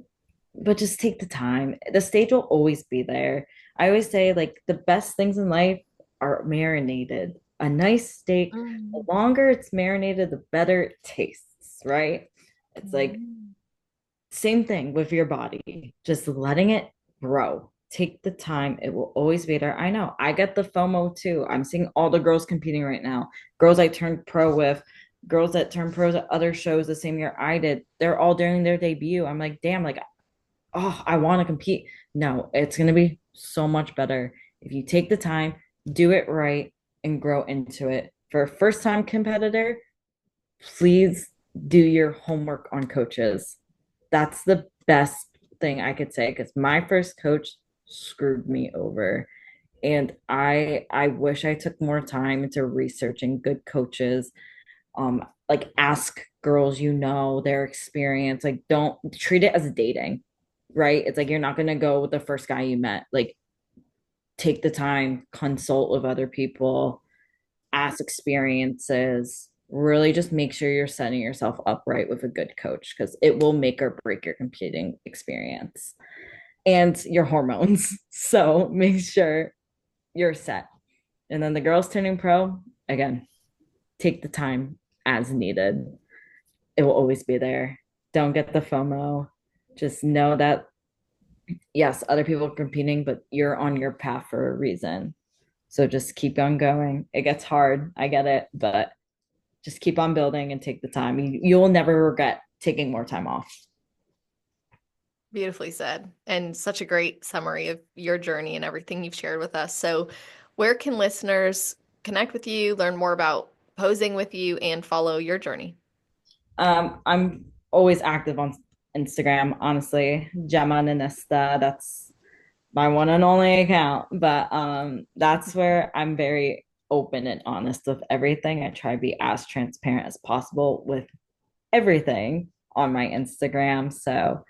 [SPEAKER 2] but just take the time. The stage will always be there. I always say, like, the best things in life are marinated. A nice steak, the
[SPEAKER 1] Mm.
[SPEAKER 2] longer it's marinated, the better it tastes, right? It's like
[SPEAKER 1] Mm.
[SPEAKER 2] same thing with your body, just letting it grow. Take the time. It will always be there. I know. I get the FOMO too. I'm seeing all the girls competing right now. Girls I turned pro with, girls that turned pros at other shows the same year I did. They're all doing their debut. I'm like, damn, like, oh, I want to compete. No, it's going to be so much better if you take the time, do it right, and grow into it. For a first time competitor, please do your homework on coaches. That's the best thing I could say because my first coach screwed me over. And I wish I took more time into researching good coaches. Like ask girls their experience. Like don't treat it as dating, right? It's like you're not gonna go with the first guy you met. Like take the time, consult with other people, ask experiences, really just make sure you're setting yourself up right with a good coach because it will make or break your competing experience and your hormones. So make sure you're set. And then the girls turning pro, again, take the time as needed. It will always be there. Don't get the FOMO. Just know that, yes, other people are competing, but you're on your path for a reason. So just keep on going. It gets hard. I get it, but just keep on building and take the time. You'll never regret taking more time off.
[SPEAKER 1] Beautifully said, and such a great summary of your journey and everything you've shared with us. So, where can listeners connect with you, learn more about posing with you, and follow your journey?
[SPEAKER 2] I'm always active on Instagram, honestly. Gemma Nanista, that's my one and only account. But that's where I'm very open and honest with everything. I try to be as transparent as possible with everything on my Instagram. So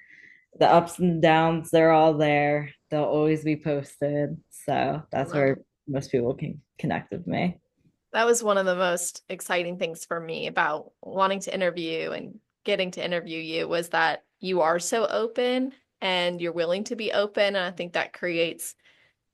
[SPEAKER 2] the ups and downs, they're all there. They'll always be posted. So
[SPEAKER 1] I
[SPEAKER 2] that's
[SPEAKER 1] love
[SPEAKER 2] where
[SPEAKER 1] it.
[SPEAKER 2] most people can connect with me.
[SPEAKER 1] That was one of the most exciting things for me about wanting to interview and getting to interview you was that you are so open and you're willing to be open. And I think that creates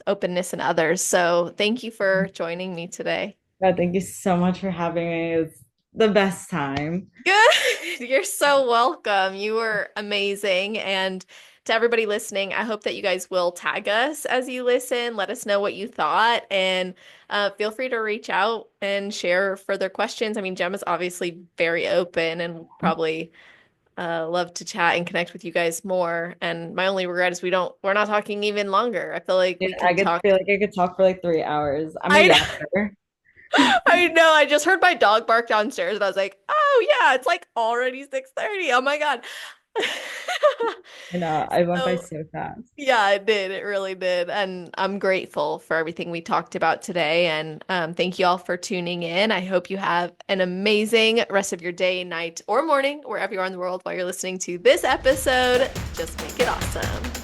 [SPEAKER 1] openness in others. So thank you for joining me today.
[SPEAKER 2] God, thank you so much for having me. It's the best time.
[SPEAKER 1] Good. You're so welcome. You were amazing. And to everybody listening, I hope that you guys will tag us as you listen. Let us know what you thought. And feel free to reach out and share further questions. I mean, Gemma's obviously very open and probably love to chat and connect with you guys more. And my only regret is we're not talking even longer. I feel like
[SPEAKER 2] Yeah,
[SPEAKER 1] we
[SPEAKER 2] I
[SPEAKER 1] could
[SPEAKER 2] could
[SPEAKER 1] talk.
[SPEAKER 2] feel like I could talk for like 3 hours. I'm a
[SPEAKER 1] I
[SPEAKER 2] yapper.
[SPEAKER 1] I know. I just heard my dog bark downstairs and I was like, "Oh yeah, it's like already 6:30. Oh my God."
[SPEAKER 2] I know I went by
[SPEAKER 1] So,
[SPEAKER 2] so fast.
[SPEAKER 1] yeah, it did. It really did. And I'm grateful for everything we talked about today. And thank you all for tuning in. I hope you have an amazing rest of your day, night, or morning, wherever you are in the world while you're listening to this episode. Just make it awesome.